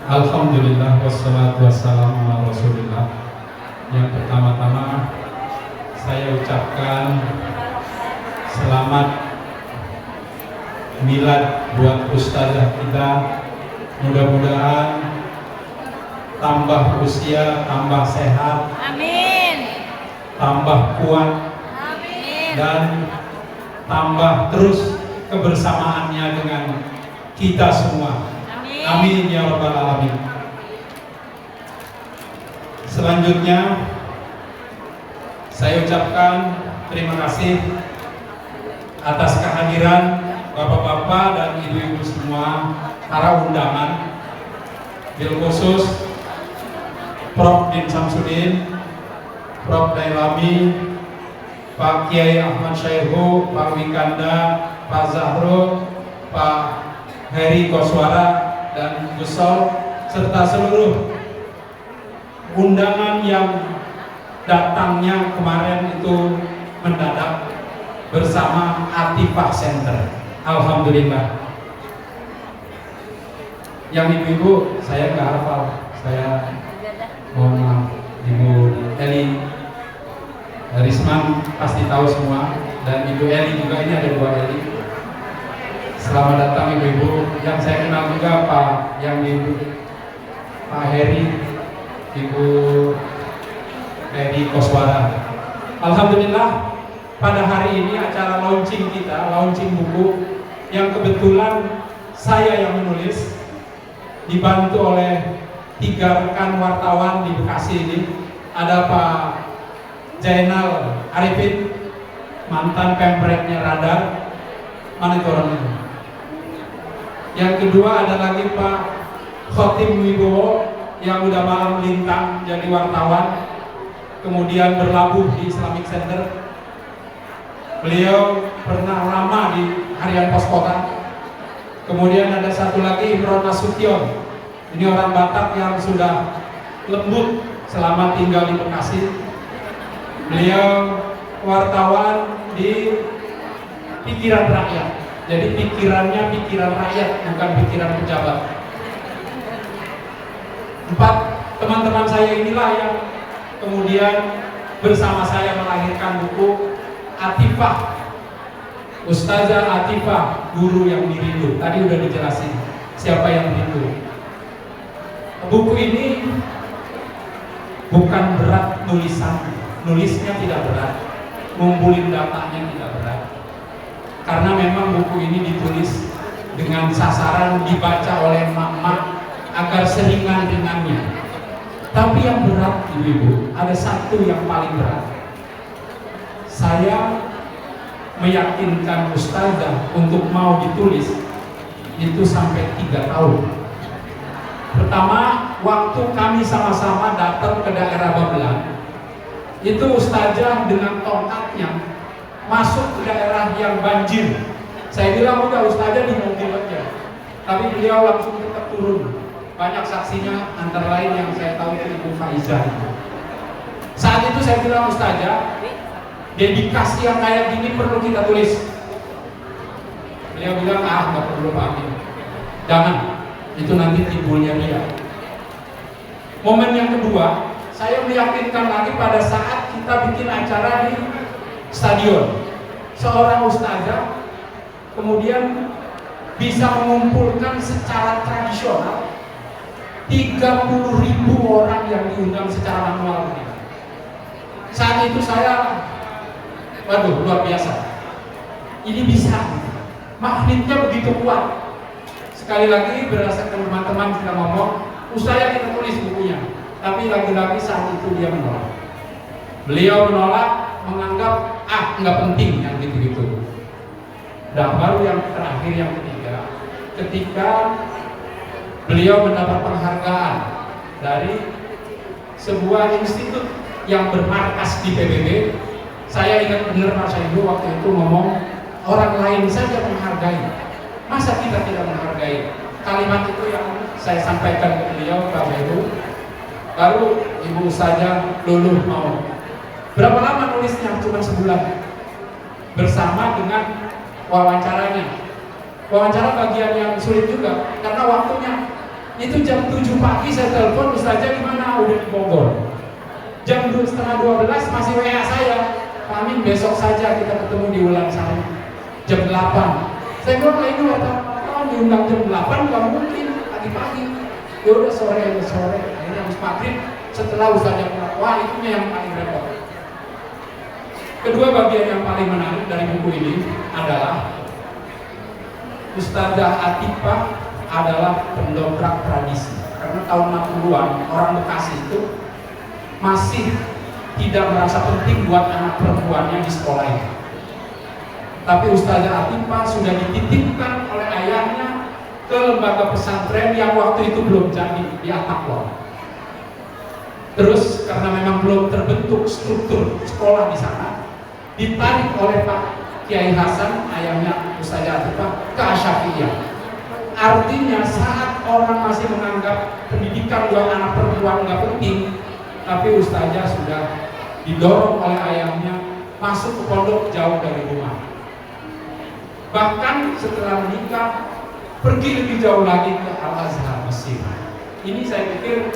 Alhamdulillah wassalatu wassalamu ala Rasulillah. Yang pertama-tama saya ucapkan selamat milad buat ustazah kita. Mudah-mudahan tambah usia, tambah sehat, Amin. tambah kuat, Amin. dan tambah terus kebersamaannya dengan kita semua. Amin ya rabbal alamin. Selanjutnya saya ucapkan terima kasih atas kehadiran bapak-bapak dan ibu-ibu semua, para undangan, bil khusus Prof. Din Samsudin, Prof. Dailami, Pak Kiai Ahmad Syaihu, Pak Wikanda, Pak Zahro, Pak Heri Koswara, dan Gusol, serta seluruh undangan yang datangnya kemarin itu mendadak bersama Atifah Center. Alhamdulillah. Yang ibu-ibu saya nggak hafal, saya mohon maaf. Ibu Eli Risman pasti tahu semua, dan Ibu Eli juga, ini ada dua Eli. Selamat datang ibu-ibu. Yang saya kenal juga Pak Heri, Ibu Heri Koswara. Alhamdulillah pada hari ini acara launching kita, launching buku yang kebetulan saya yang menulis, dibantu oleh 3 rekan wartawan di Bekasi ini. Ada Pak Jainal Arifin, mantan pempreknya Radar. Mana itu orangnya? Yang kedua ada lagi Pak Khotim Wibowo yang udah malam lintang jadi wartawan, kemudian berlabuh di Islamic Center. Beliau pernah lama di Harian Pos Kota. Kemudian ada satu lagi Imron Nasution. Ini orang Batak yang sudah lembut selama tinggal di Bekasi. Beliau wartawan di Pikiran Rakyat. Jadi pikirannya pikiran rakyat, bukan pikiran pejabat. 4 teman-teman saya inilah yang kemudian bersama saya melahirkan buku Atifah, Ustazah Atifah, guru yang dirindu. Tadi udah dijelasin siapa yang rindu. Buku ini bukan berat nulisnya tidak berat, ngumpulin datanya tidak berat. Karena memang buku ini ditulis dengan sasaran dibaca oleh emak-emak agar seringan-ringannya. Tapi yang berat ibu-ibu, ada satu yang paling berat. Saya meyakinkan ustazah untuk mau ditulis itu sampai 3 tahun. Pertama, waktu kami sama-sama datang ke daerah Babelan, itu ustazah dengan tongkatnya masuk ke daerah yang banjir. Saya bilang udah ustazah di mobil aja, tapi beliau langsung tetap turun. Banyak saksinya, antara lain yang saya tahu itu Ibu Faizah. Saat itu saya bilang ustazah, dedikasi yang kayak gini perlu kita tulis. Beliau bilang nggak perlu Pak Amin, jangan, itu nanti timbulnya dia. Momen yang kedua, saya meyakinkan lagi pada saat kita bikin acara di stadion. Seorang ustazah kemudian bisa mengumpulkan secara tradisional 30.000 orang yang diundang secara manual. Saat itu saya, waduh, luar biasa. Ini bisa, magnetnya begitu kuat. Sekali lagi berdasarkan teman-teman kita ngomong, ustazah kita tulis bukunya, tapi lagi-lagi saat itu dia menolak. Beliau menolak, menganggap nggak penting yang gitu-gitu. Dan baru yang terakhir, yang ketiga, ketika beliau mendapat penghargaan dari sebuah institut yang bermarkas di PBB. Saya ingat benar Pak Syaihu waktu itu ngomong, orang lain saja menghargai, masa kita tidak menghargai. Kalimat itu yang saya sampaikan ke beliau, Pak Syaihu. Baru Ibu Ustazah luluh mau. Berapa lama nulisnya? Cuma sebulan. Bersama dengan wawancaranya. Wawancara bagian yang sulit juga karena waktunya Itu jam 7 pagi saya telepon, Ustazah gimana? Udah di Bogor. Jam 11:30 masih WA saya, Pak Amin besok saja kita ketemu di Ulansari jam 8. Saya bilang ini wartawan diundang jam 8 nggak mungkin pagi-pagi. Ya udah sore. Akhirnya habis maghrib setelah Ustazah pulang. Wah, itu yang paling repot. Kedua bagian yang paling menarik dari buku ini adalah Ustazah Atifah adalah pendongkrak tradisi. Karena tahun 60-an orang Bekasi itu masih tidak merasa penting buat anak perempuannya di sekolah itu. Tapi Ustazah Atifah sudah dititipkan oleh ayahnya ke lembaga pesantren yang waktu itu belum jadi di Atakwal. Terus karena memang belum terbentuk struktur sekolah di sana, ditarik oleh Pak Kiai Hasan, ayahnya Ustazah Atifah, ke Asyafiyah. Artinya saat orang masih menganggap pendidikan buat anak perempuan nggak penting, tapi Ustazah sudah didorong oleh ayahnya masuk ke pondok jauh dari rumah. Bahkan setelah menikah pergi lebih jauh lagi ke Al-Azhar Mesir. Ini saya pikir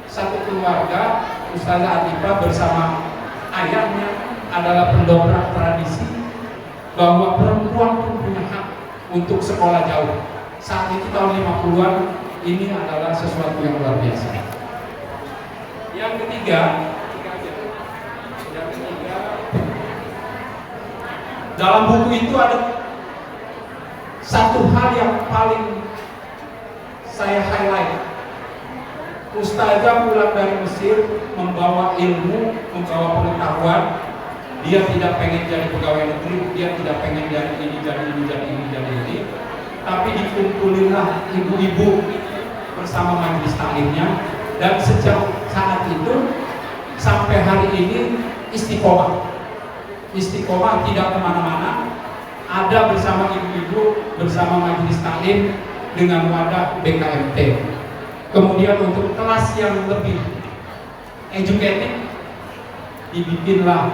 satu keluarga Ustazah Atifah bersama ayahnya adalah pendongkrak tradisi bahwa perempuan pun punya hak untuk sekolah jauh. Saat itu tahun 50-an ini adalah sesuatu yang luar biasa. Yang ketiga, dalam buku itu ada satu hal yang paling saya highlight. Ustazah pulang dari Mesir membawa ilmu, membawa pengetahuan. Dia tidak pengen jadi pegawai negeri, dia tidak pengen jadi ini, jadi ini. Tapi dikumpulinlah ibu-ibu bersama majelis taklimnya, dan sejak saat itu sampai hari ini istiqomah tidak kemana-mana, ada bersama ibu-ibu bersama majelis taklim dengan wadah BKMT. Kemudian untuk kelas yang lebih educated dibikinlah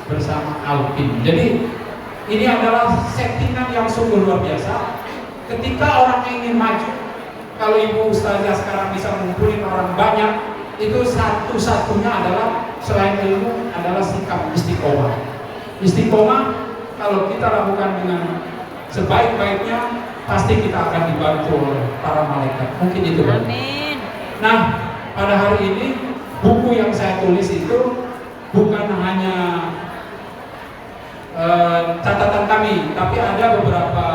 bersama Alpin. Jadi ini adalah settingan yang sungguh luar biasa. Ketika orang ingin maju, kalau Ibu Ustazah sekarang bisa mengumpulin orang banyak, itu satu-satunya adalah selain ilmu adalah sikap istiqomah. Istiqomah kalau kita lakukan dengan sebaik-baiknya, pasti kita akan dibantu oleh para malaikat. Mungkin itu. Amin. Nah, pada hari ini buku yang saya tulis itu bukan hanya catatan kami, tapi ada beberapa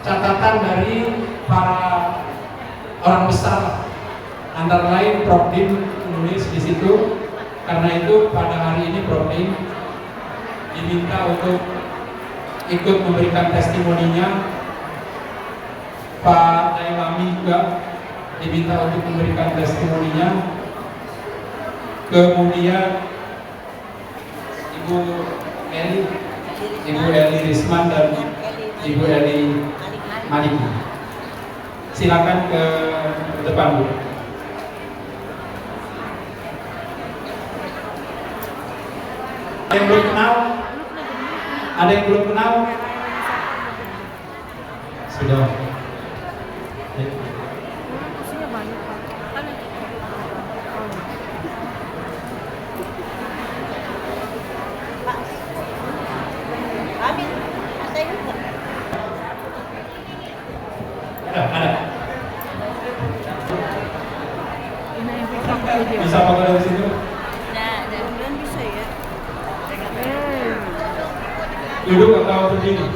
catatan dari para orang besar, antara lain Prof. Dim menulis di situ. Karena itu pada hari ini Prof. Dim diminta untuk ikut memberikan testimoninya. Pak Dailami juga diminta untuk memberikan testimoninya. Kemudian Ibu Eli Risman dan Ibu Eli Maliki. Silakan ke depan, Bu. Ada yang belum kenal? Ada yang belum kenal? Sudah. Ada. Bisa pakai dari situ? Ada. Dan bisa ya. Duduk atau berdiri?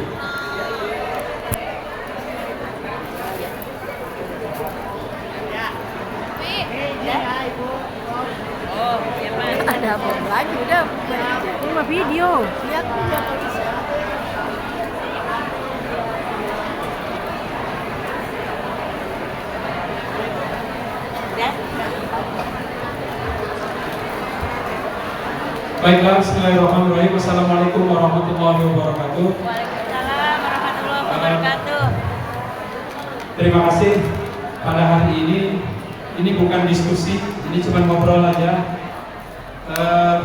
Ada apa lagi udah? Ini mah video. Lihat udah bisa. Baiklah, bismillahirrahmanirrahim. Assalamualaikum warahmatullahi wabarakatuh. Waalaikumsalam warahmatullahi wabarakatuh. Terima kasih. Pada hari ini bukan diskusi, ini cuma ngobrol aja.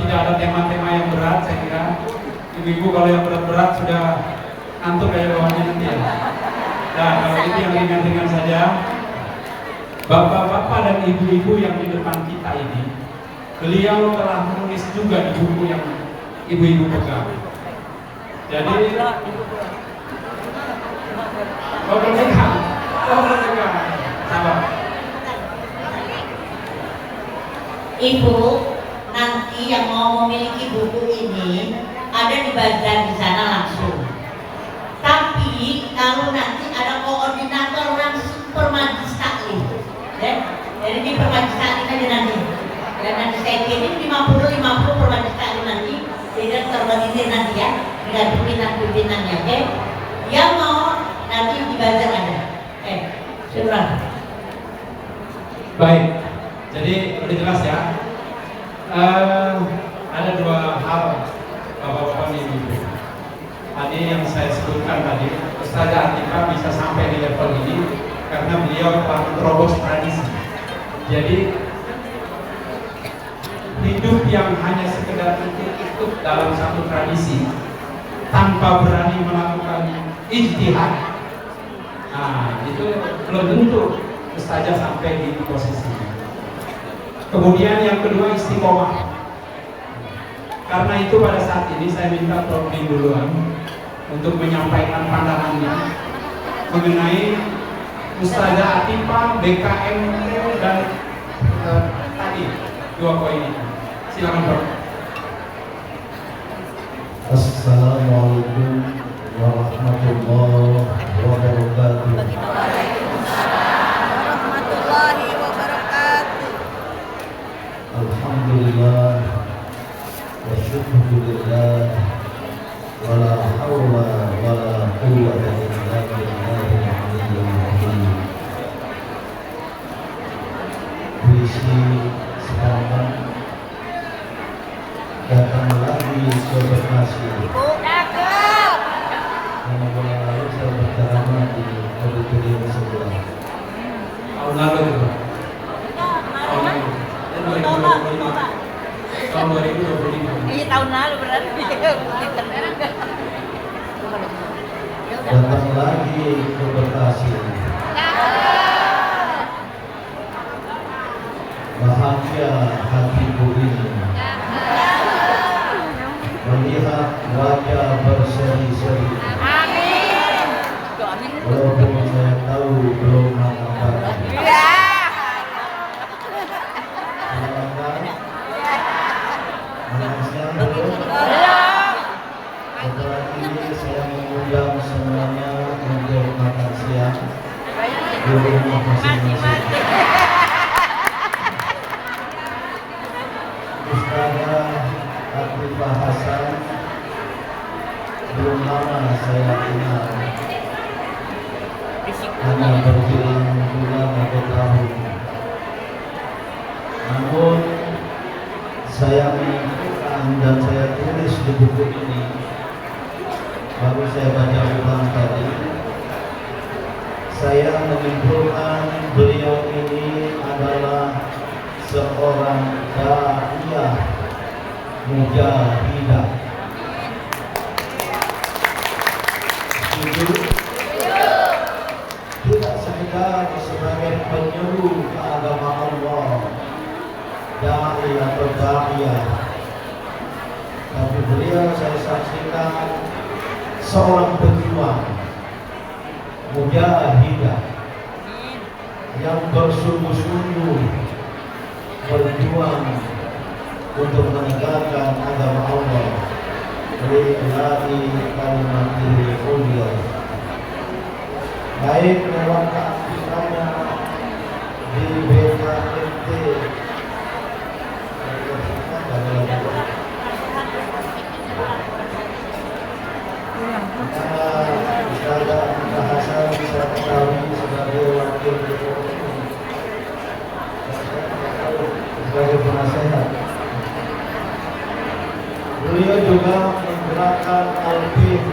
Tidak ada tema-tema yang berat, saya kira. Ibu-ibu kalau yang berat-berat sudah ngantuk kayak bawahnya nanti ya. Nah, kalau itu yang ringan-ringan saja. Bapak-bapak dan ibu-ibu yang di depan kita ini, beliau telah menulis juga di buku yang ibu-ibu pegang. Jadi, sabar. Ibu, nanti yang mau memiliki buku ini ada di bazar di sana langsung. Tapi kalau nanti ada koordinator langsung per majlis taklim, ya, jadi di per majlis taklim aja nanti. Dan nanti saya kirim 50 per majlis taklim nanti, tidak terorganisir nanti ya, dengan pimpinan-pimpinannya, oke? Yang mau nanti di bazar ada. Surah. Baik, jadi udah jelas ya. Ada dua hal bapak-bapak dan ibu. Tadi yang saya sebutkan tadi, Ustazah Atika bisa sampai di level ini karena beliau telah menerobos tradisi. Jadi hidup yang hanya sekedar ikut dalam satu tradisi tanpa berani melakukan ijtihad, nah itu belum tentu Ustazah sampai di posisi ini. Kemudian yang kedua istiqomah. Karena itu pada saat ini saya minta Prof. Din duluan untuk menyampaikan pandangannya mengenai Ustazah Atika, BKM dan tadi dua poin ini. Silakan Prof. Assalamualaikum warahmatullahi wabarakatuh. Warahmatullahi wabarakatuh. Alhamdulillah wa syukurillah wa la hawla wa la quwwata illa billahil aliyyil azim. Puisi selamat datang lagi ke Bekasi. Ibu, cakep. Yang bulan lalu saya berceramah di auditorium sebelah. Tahun lalu itu. Tahun 2025. Iya tahun lalu berarti. Datang lagi ke Bekasi. Bahagia hatiku ini melihat wajah berseri-seri. Amin. Walaupun saya tahu belum makan pagi. Silakan. Makan siang belum? Setelah ini saya mengundang semuanya untuk makan siang di rumah masing-masing. Ustazah Atifah Hasan belum lama saya kenal, hanya berjalan bulan atau tahun. Namun saya menentukan dan saya tulis di buku ini, baru saya baca ulang tadi, saya menyimpulkan beliau ini adalah seorang da'iyah mujahidah. Setuju? Tidak sekedar sebagai penyuluh ke agama Allah, da'i atau da'iyah, tapi beliau saya saksikan seorang pejuang mujahidah yang bersungguh-sungguh berjuang untuk menegakkan agama Allah, lillahi kalimatil ulya. Baik lewat keaktifannya di BKMT Ustazah Atifah Hasan saya ketahui sebagai wakil ketua umum, sebagai penasehat. Beliau juga menggerakkan ALPIN,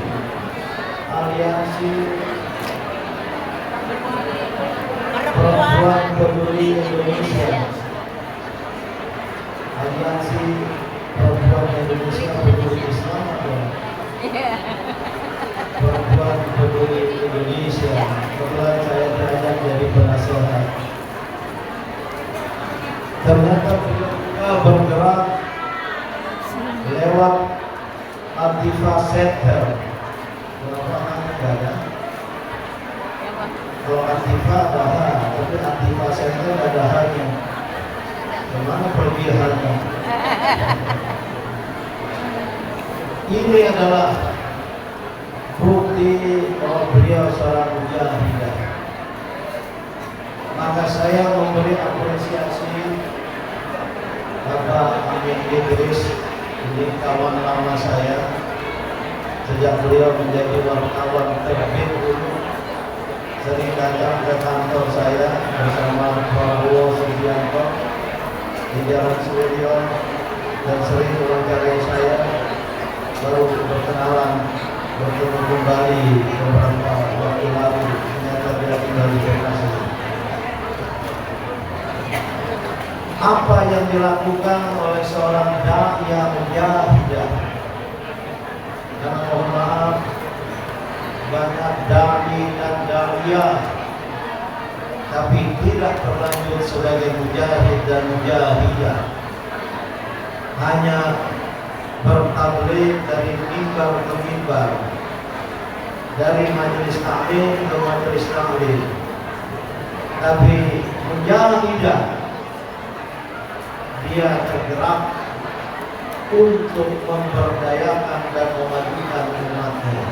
Aliansi Perempuan Peduli Indonesia, Aliansi Perempuan Indonesia Peduli Islam, Perempuan Peduli Indonesia. Kebetulan saya diajak jadi penasehat ternyata beliau juga bergerak lewat Antifa Center. Berapa nggak ada? Kalau Antifa ada H, tapi Antifa Center ada H-nya. Bagaimana pergihannya? Ini adalah bukti bahwa beliau seorang mujahidah. Maka saya memberi apresiasi Bapak Amin Idris, ini kawan lama saya sejak beliau menjadi wartawan terbit dulu, sering datang ke kantor saya bersama Prabowo Subianto di Jalan Sudirman dan sering mewawancarai saya. Baru berkenalan, bertemu kembali beberapa waktu lalu, ternyata dia tinggal di Bekasi. Apa yang dilakukan oleh seorang dai mujahidah? Karena mohon maaf, banyak dai dan daiyah tapi tidak berlanjut sebagai mujahid dan mujahidah, hanya bertabligh dari mimbar ke mimbar, dari majelis taklim ke majelis taklim. Tapi mujahidah, dia tergerak untuk memberdayakan dan memajukan umatnya.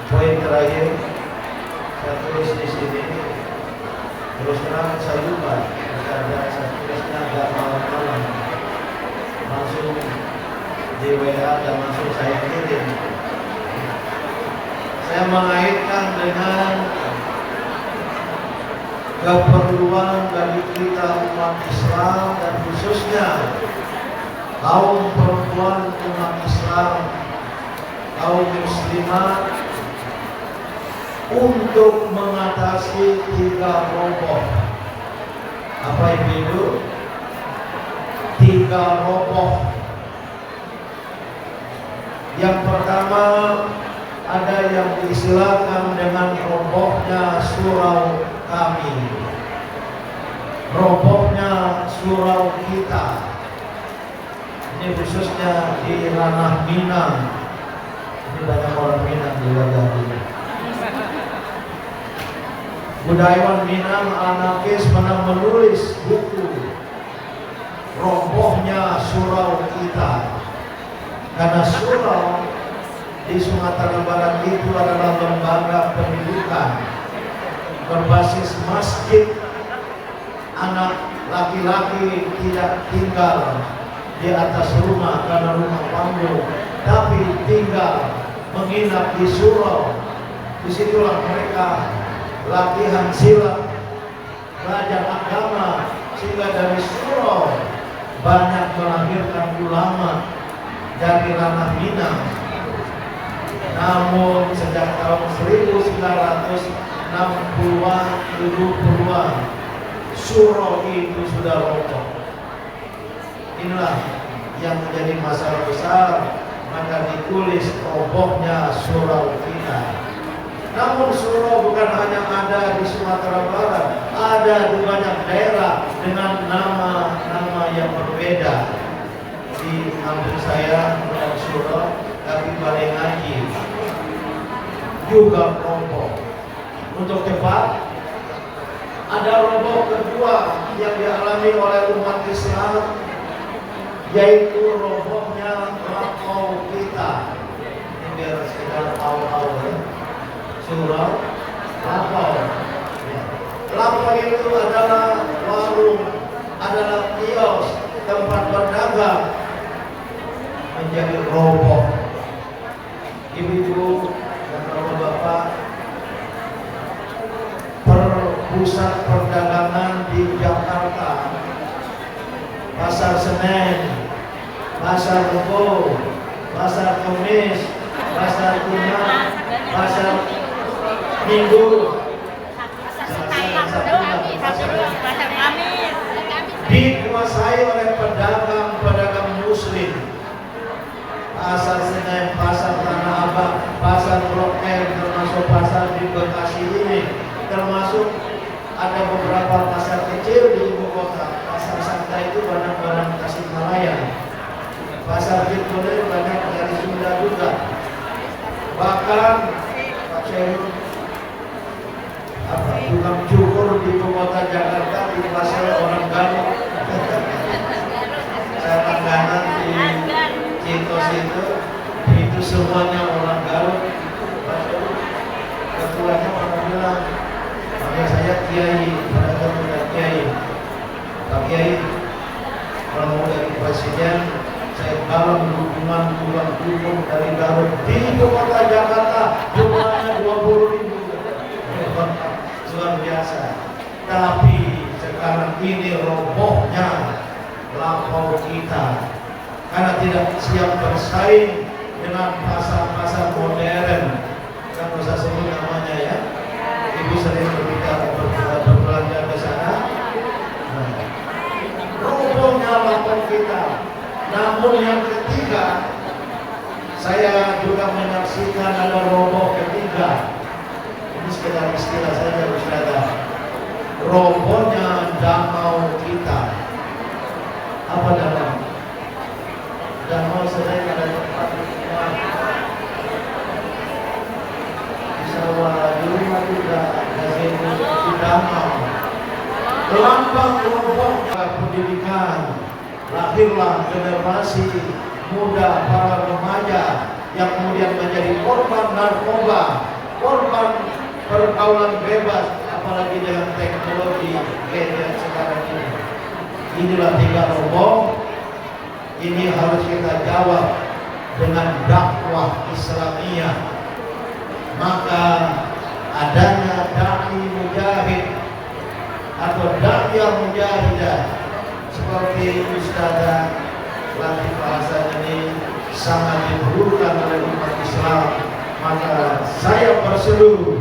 Poin terakhir saya tulis di sini, terus terang saya lupa, saya tulisnya agak malam-malam, langsung di WA dan langsung saya kirim. Saya mengaitkan dengan keperluan bagi kita umat Islam dan khususnya kaum perempuan umat Islam, kaum muslimat, untuk mengatasi 3 roboh. Apa itu? 3 roboh. Yang pertama, ada yang diistilahkan dengan robohnya surau kami, robohnya surau kita. Ini khususnya di ranah Minang. Ini banyak orang Minang di wajah ini. Budayawan Minang Al-Nafis pernah menulis buku robohnya surau kita. Karena surau di Sumatera Barat itu adalah lembaga pendidikan berbasis masjid. Anak laki-laki tidak tinggal di atas rumah karena rumah panggung, tapi tinggal menginap di surau. Disitulah mereka latihan silat, belajar agama, sehingga dari surau banyak melahirkan ulama dari ranah Minang. Namun sejak tahun 1960-an, 70-an, surau itu sudah roboh. Inilah yang menjadi masalah besar, maka ditulis robohnya surau kita. Namun surau bukan hanya ada di Sumatera Barat, ada di banyak daerah dengan nama-nama yang berbeda. Di kampung saya bukan surau, tapi balai ngaji juga roboh. Untuk cepat, ada roboh kedua yang dialami oleh umat Islam, yaitu robohnya lakau kita. Ini biar sekedar awal-awal ya. Surau lakau. Lakau itu adalah warung, adalah kios, tempat berdagang, menjadi roboh. Ibu-ibu dan bapak-bapak, pusat perdagangan di Jakarta, Pasar Senen, Pasar Rebo, Pasar Kamis, Pasar Jumat, Pasar Minggu, dikuasai oleh pedagang-pedagang muslim. Pasar Senen, Pasar Tanah Abang, Pasar Blok M, termasuk pasar di Bekasi ini, termasuk ada beberapa pasar kecil di ibu kota. Pasar Santa itu barang-barang Tasikmalaya. Pasar Circuler banyak dari Sunda juga. Bahkan Pak Ceru tukang cukur di ibu kota Jakarta dikuasai orang Garut. Saya langganan di Citos itu semuanya orang Garut. Ketuanya pernah bilang, makanya saya Kiai, pada kemudian Kiai, Pak Kiai, kalau mau jadi presiden, saya dalam dukungan tukang cukur dari Garut di ibu kota Jakarta, jumlahnya 20.000. Luar biasa. Tapi sekarang ini robohnya lampau kita karena tidak siap bersaing dengan pasar-pasar modern. Kan usah sebut namanya ya. Ibu sering berbelanja ke sana. Robohnya lampau kita. Namun yang ketiga, saya juga menyaksikan ada roboh ketiga. Ini sekedar istilah saja, saudara. Robohnya danau kita. Apa danau? Danau selain ada tempat bisa di rumah juga di danau. Lambang roboh pendidikan. Lahirlah generasi muda, para remaja yang kemudian menjadi korban narkoba, korban pergaulan bebas, apalagi dengan teknologi gadget sekarang ini. Inilah tiga roboh. Ini harus kita jawab dengan dakwah Islamiyah. Maka adanya dai mujahid atau da'iyah mujahidah seperti Ustazah Latifah Hasan ini sangat diperlukan oleh umat Islam. Maka saya berseru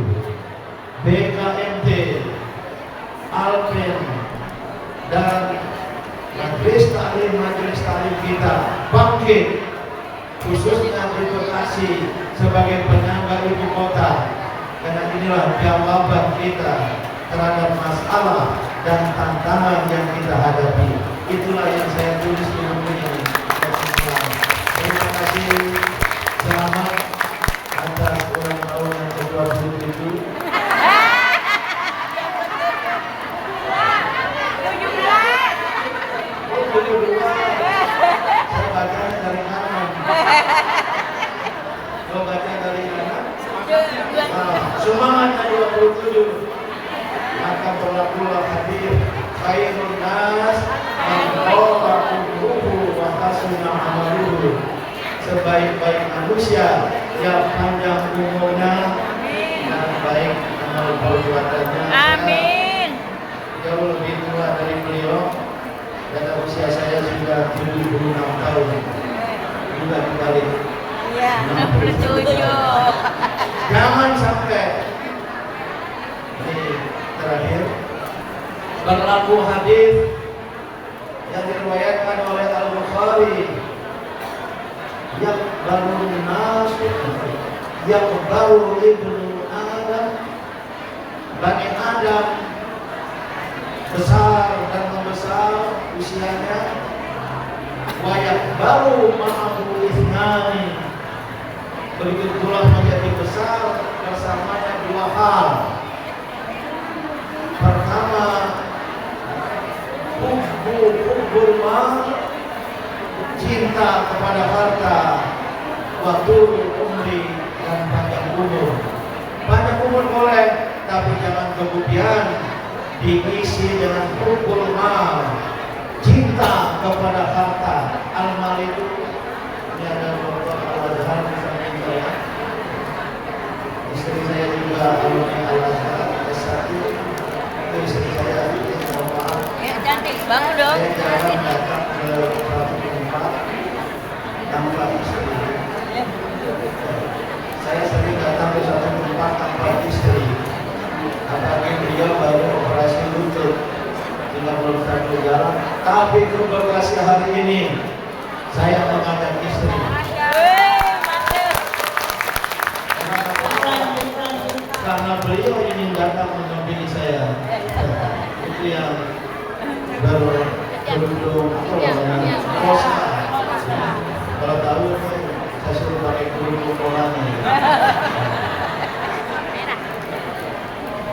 BKMT, Alpen, dan majelis taklim kita bangkit, khususnya di Bekasi sebagai penyangga ibu kota, karena inilah jawaban kita terhadap masalah dan tantangan yang kita hadapi. Itulah yang saya tulis di buku ini. Terima kasih, selamat atas ulang tahun yang ke-27. Saya bacanya dari kanan. Lo baca dari kanan? Semangatnya 27. Maka berlakulah hadir khairun nas mengqawatuhu wa hasuna amaluhu. Sebaik-baik manusia yang panjang umurnya dan baik amal perbuatannya. Amin. Jauh lebih tua dari beliau, dan usia saya sudah 76 tahun. Juga dibalik. Iya, 67. Jangan sampai ini terakhir berlaku hadis yang diriwayatkan oleh Al-Bukhari, yang baru nasib, yang baru ibnu Adam, Bani Adam besar dan membesar usianya, wayak baru ma'ahu isnani, begitu pula menjadi besar bersamanya dua hal. Pertama, hubbul mal, cinta kepada harta, waktu umri, dan panjang umur. Panjang umur boleh, tapi jangan kemudian diisi dengan hubbul mal, cinta kepada harta. Al-mal itu ini ada beberapa al-azhar di samping saya. Istri saya juga alumni al-azhar S1. Itu istri saya, mohon maaf. Ya, cantik. Bangun dong. Saya jarang datang ke suatu tempat tanpa istri. Saya sering datang ke suatu tempat tanpa istri. Apalagi beliau baru operasi lutut, tinggal belum satu jalan. Tapi ke Bekasi hari ini saya mengajak istri. Karena beliau ingin datang mendampingi saya. yang berkerudung dengan rosa. Kalau tahu saya suruh pakai kerudung polanya.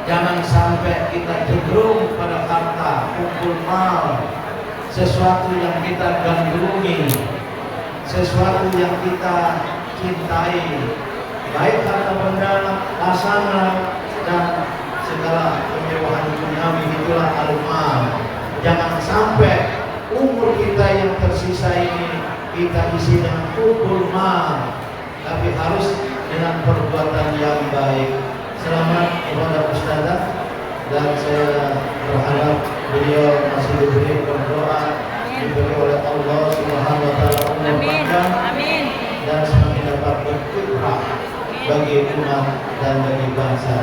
Jangan sampai kita cenderung pada harta, kumpul mal, sesuatu yang kita gandrungi, sesuatu yang kita cintai, baik harta benda, pasangan, dan segala kemewahan duniawi, itulah al-mal. Jangan sampai umur kita yang tersisa ini kita isi dengan kumpul mal, tapi harus dengan perbuatan yang baik. Selamat kepada Ustazah, dan saya berharap beliau masih diberi berdoa, diberi oleh Allah Subhanahu wa taala umur panjang dan semakin dapat berkiprah bagi umat dan bagi bangsa.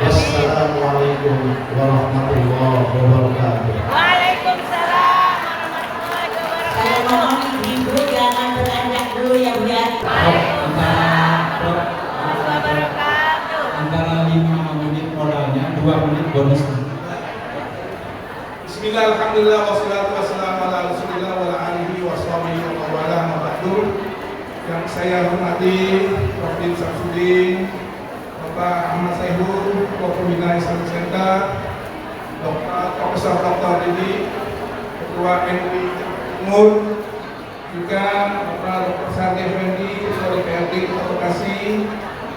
Wassalamualaikum warahmatullahi wabarakatuh. Waalaikumsalam warahmatullahi wabarakatuh. Saya mohon ibu jangan beranjak dulu ya Bu ya. Antara 5 menit modalnya, 2 menit bonus. Bismillah, alhamdulillah, wassalatu wassalamu ala rasulillah wa ala alihi wa sahbihi wa wala ma'ba'du. Yang saya hormati Prof. Samsudin, Bapak Ahmad Saihul, Pembina Islamic Center, Profesor Dr. Didi, Ketua MUI Timur, juga Bapak Dr. Sardi Effendi, Ketua DPRD Kota Bekasi,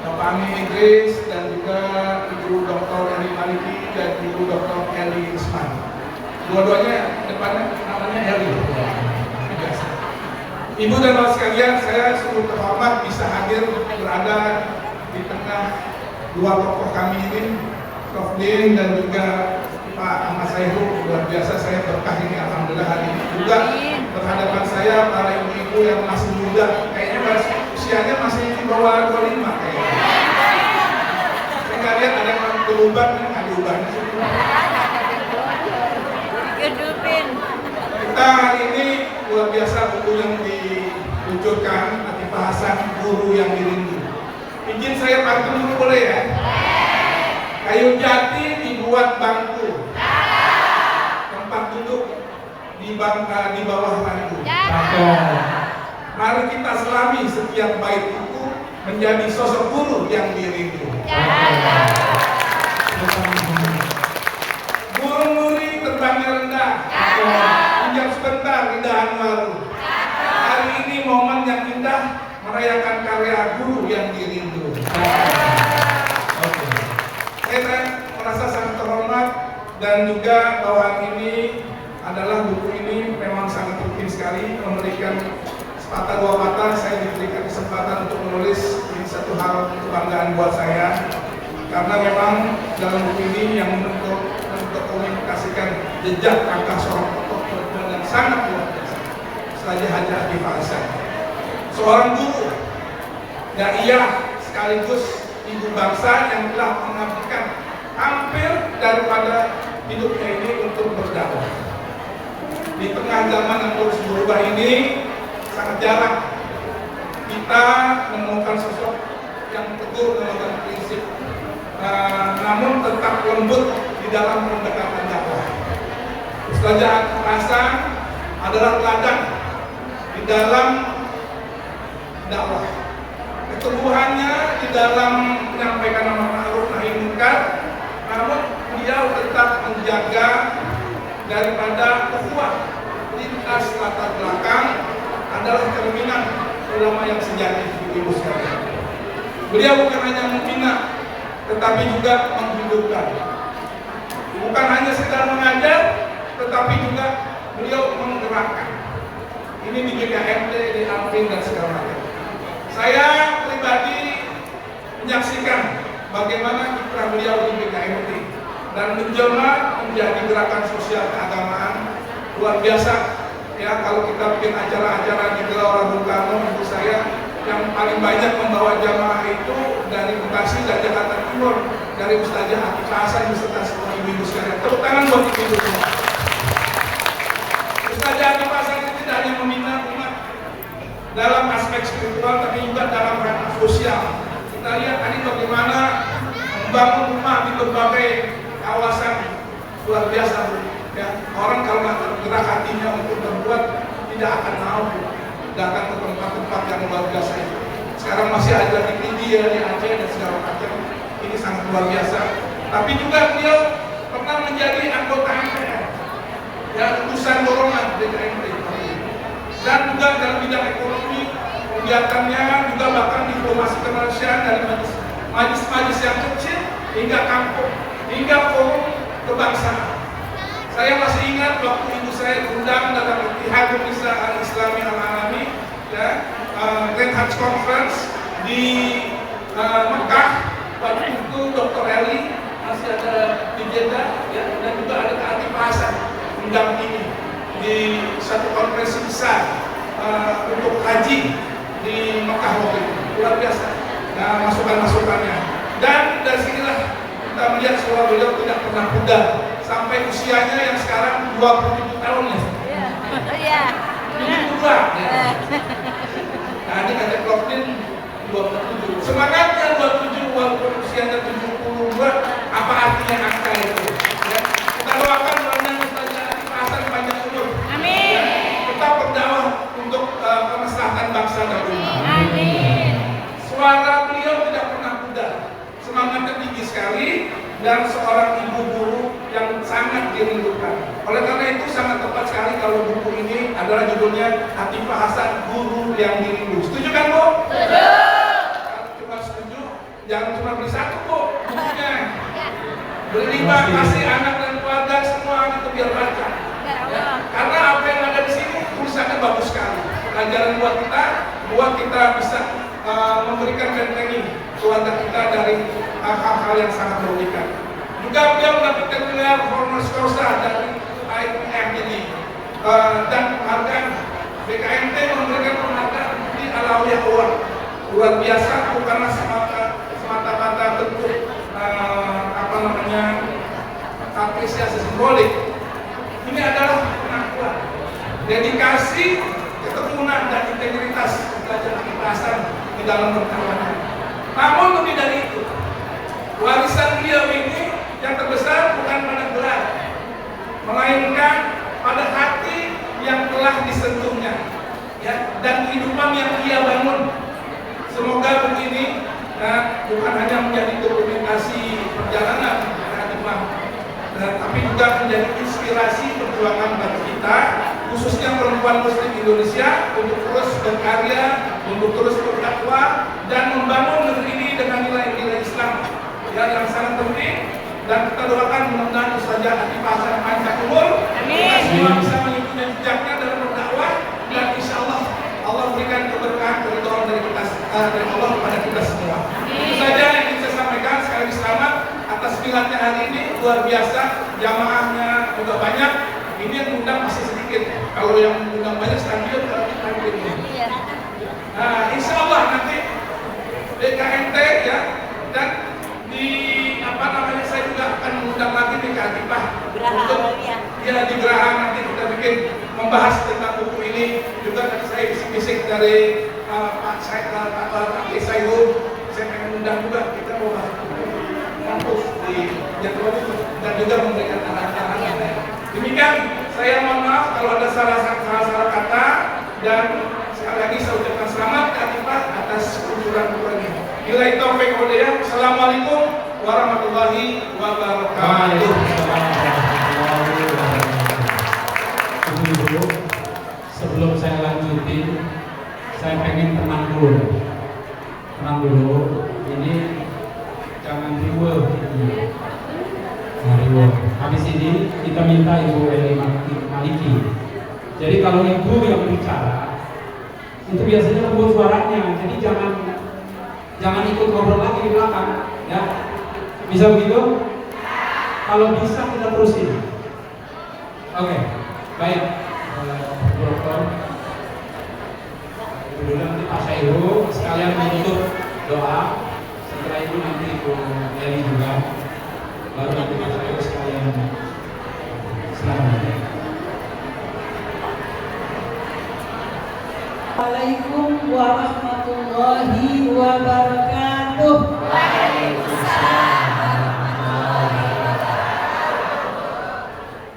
Bapak Amin Idris, dan juga Ibu Dr. Eli Maliki dan Ibu Dr. Eli Isman. Dua-duanya depannya namanya Eli. Ibu dan bapak sekalian, saya sungguh terhormat bisa hadir berada di tengah dua tokoh kami ini, Prof. Din dan juga Pak Ahmad Saihul. Luar biasa saya berkah ini, alhamdulillah hari ini juga berhadapan saya para ibu-ibu yang masih muda, kayaknya usianya masih di bawah 25 kayaknya. Saya nggak lihat ada yang beruban, ada ubahnya sih. Kita hari ini luar biasa buku yang diluncurkan, Latifah Hasan, Guru yang Dirindu. Izin saya pantun dulu boleh ya? Kayu jati dibuat bangku, tempat duduk di bawah bangku. Mari kita selami setiap bait buku menjadi sosok guru yang dirindu. Burung nuri terbangnya rendah, pinjam sebentar indahan baru. Hari ini momen yang indah merayakan karya guru yang dirindu. Saya merasa sangat terhormat dan juga bahwa ini adalah buku ini memang sangat penting sekali, memberikan sepatah dua patah saya diberikan kesempatan untuk menulis. Ini satu hal kebanggaan buat saya karena memang dalam buku ini yang mengkomunikasikan jejak langkah seorang tokoh perempuan yang sangat luar biasa, Ustazah Hajah Latifah Hasan, seorang guru, daiyah sekaligus ibu bangsa yang telah mengabdikan hampir daripada hidupnya ini untuk berdakwah. Di tengah zaman yang terus berubah ini, sangat jarang kita menemukan sosok yang teguh memegang prinsip, namun tetap lembut di dalam pendekatan dakwah. Ustazah Hasan adalah teladan di dalam dakwah. Keteguhannya di dalam menyampaikan amar ma'ruf nahi munkar, namun beliau tetap menjaga daripada ukhuwah lintas latar belakang adalah cerminan ulama yang sejati, ibu sekalian. Beliau bukan hanya membina, tetapi juga menghidupkan. Bukan hanya sekedar mengajar, tetapi juga beliau menggerakkan. Ini di GKMT, di Alvin dan segala macam. Saya pribadi menyaksikan bagaimana kiprah beliau di GKMT dan menjelma menjadi gerakan sosial keagamaan luar biasa. Ya, kalau kita bikin acara-acara di Gelora Bung Karno, menurut saya yang paling banyak membawa jamaah itu dari Bekasi dan Jakarta Timur, dari Ustazah Latifah Hasan beserta semua ibu-ibu sekalian. Tepuk tangan buat ibu-ibu semua. Ustazah Latifah Hasan itu tidak hanya membina umat dalam aspek spiritual, tapi juga dalam ranah sosial. Kita lihat tadi bagaimana membangun rumah di berbagai kawasan luar biasa. Ya, orang kalau nggak tergerak hatinya untuk berbuat, tidak akan mau datang ke tempat-tempat yang luar biasa itu. Sekarang masih ada di India, di Aceh dan segala macam. Ini sangat luar biasa. Tapi juga beliau pernah menjadi anggota MPR, ya, utusan dorongan DKMP. Dan juga dalam bidang ekonomi, kegiatannya juga bahkan diplomasi kemanusiaan dari majlis-majlis yang kecil hingga kampung, hingga forum kebangsaan. Saya masih ingat waktu ibu saya diundang dalam Ittihad Nisa Al-Islami Al-Alami, ya, Grand Hajj Conference di Mekah. Waktu itu Dr. Eli masih ada di Jeddah, ya, dan juga ada Kak Atif Hasan mendampingi di satu konferensi besar untuk haji di Mekah waktu itu. Luar biasa, nah, masukan-masukannya. Dan dari sinilah kita melihat bahwa beliau tidak pernah pudar sampai usianya yang sekarang 27 tahun ya. Iya. 72 ya. Nah, ini kata Kloflin 27. Semangatnya 27 walaupun usianya 72, apa artinya angka itu? Ya. Kita doakan mudah-mudahan Ustaz Atif Hasan panjang umur. Amin. Ya. Tetap berdakwah untuk kemaslahatan bangsa dan umat. Amin. Suara beliau tidak pernah pudar. Semangatnya tinggi sekali dan seorang ibu guru yang sangat dirindukan. Oleh karena itu sangat tepat sekali kalau buku ini adalah judulnya Atifah Hasan, Guru yang Dirindu. Setuju kan, Bu? Setuju. Kalau cuma setuju, jangan cuma beli satu, Bu, bukunya. Beli 5, kasih anak dan keluarga semua itu biar baca. Ya. Karena apa yang ada di sini tulisannya bagus sekali. Pelajaran buat kita bisa memberikan benteng keluarga kita dari hal-hal yang sangat merugikan. Juga beliau mendapatkan gelar honoris causa dari IPM ini, dan penghargaan BKMT memberikan penghargaan di Alawiyah Award. Luar biasa, bukanlah semata-mata bentuk apresiasi simbolik. Ini adalah pengakuan, dedikasi, ketekunan dan integritas belajar keikhlasan di dalam berkawan. Namun lebih dari itu, warisan beliau ini yang terbesar bukan pada gelar, melainkan pada hati yang telah disentuhnya, ya, dan kehidupan yang ia bangun. Semoga begini, ya, bukan hanya menjadi dokumentasi perjalanan tapi juga menjadi inspirasi perjuangan bagi kita, khususnya perempuan Muslim Indonesia, untuk terus berkarya, untuk terus berdakwah dan membangun negeri ini dengan nilai-nilai Islam, ya, yang sangat penting. Dan kita doakan mudah-mudahan Ustazah Atif Hasan panjang umur, kita semua bisa mengikuti jejaknya dalam berdakwah, dan insya Allah Allah berikan keberkahan keridhaan dari kita, dari Allah kepada kita semua. Itu saja yang ingin saya sampaikan. Sekali lagi selamat atas milladnya hari ini, luar biasa, jamaahnya juga banyak. Ini yang diundang masih sedikit. Kalau yang diundang banyak stadion kalau kita ini. Nah, insya Allah nanti BKMT, ya, dan di saya juga akan mengundang lagi BKMT untuk ya di Geraha nanti kita bikin membahas tentang buku ini. Juga tadi saya bisik-bisik dari Pak Sayul, saya pengen undang juga, kita mau bahas kampus di jadwal itu dan juga memberikan arahan-arahan. Demikian, saya mohon maaf kalau ada salah kata, dan sekali lagi saya ucapkan selamat Atifah atas peluncuran buku ini. Nilai taufik hidayah. Assalamualaikum warahmatullahi wabarakatuh. Dulu, sebelum saya lanjutin, saya pengen tenang dulu. Ini jangan riweuh. Habis ini kita minta Ibu Eli Maliki. Jadi kalau Ibu yang bicara, itu biasanya membuat suaranya. Jadi jangan ikut ngobrol lagi di belakang, ya. Bisa begitu? Kalau bisa kita terusin. Oke, baik. Dokter, dulu nanti Pak Syairul sekalian menutup doa. Setelah itu nanti Ibu Eli juga, baru nanti Pak Syairul sekalian. Selamat. Assalamualaikum warahmatullahi wabarakatuh. Waalaikumsalam warahmatullahi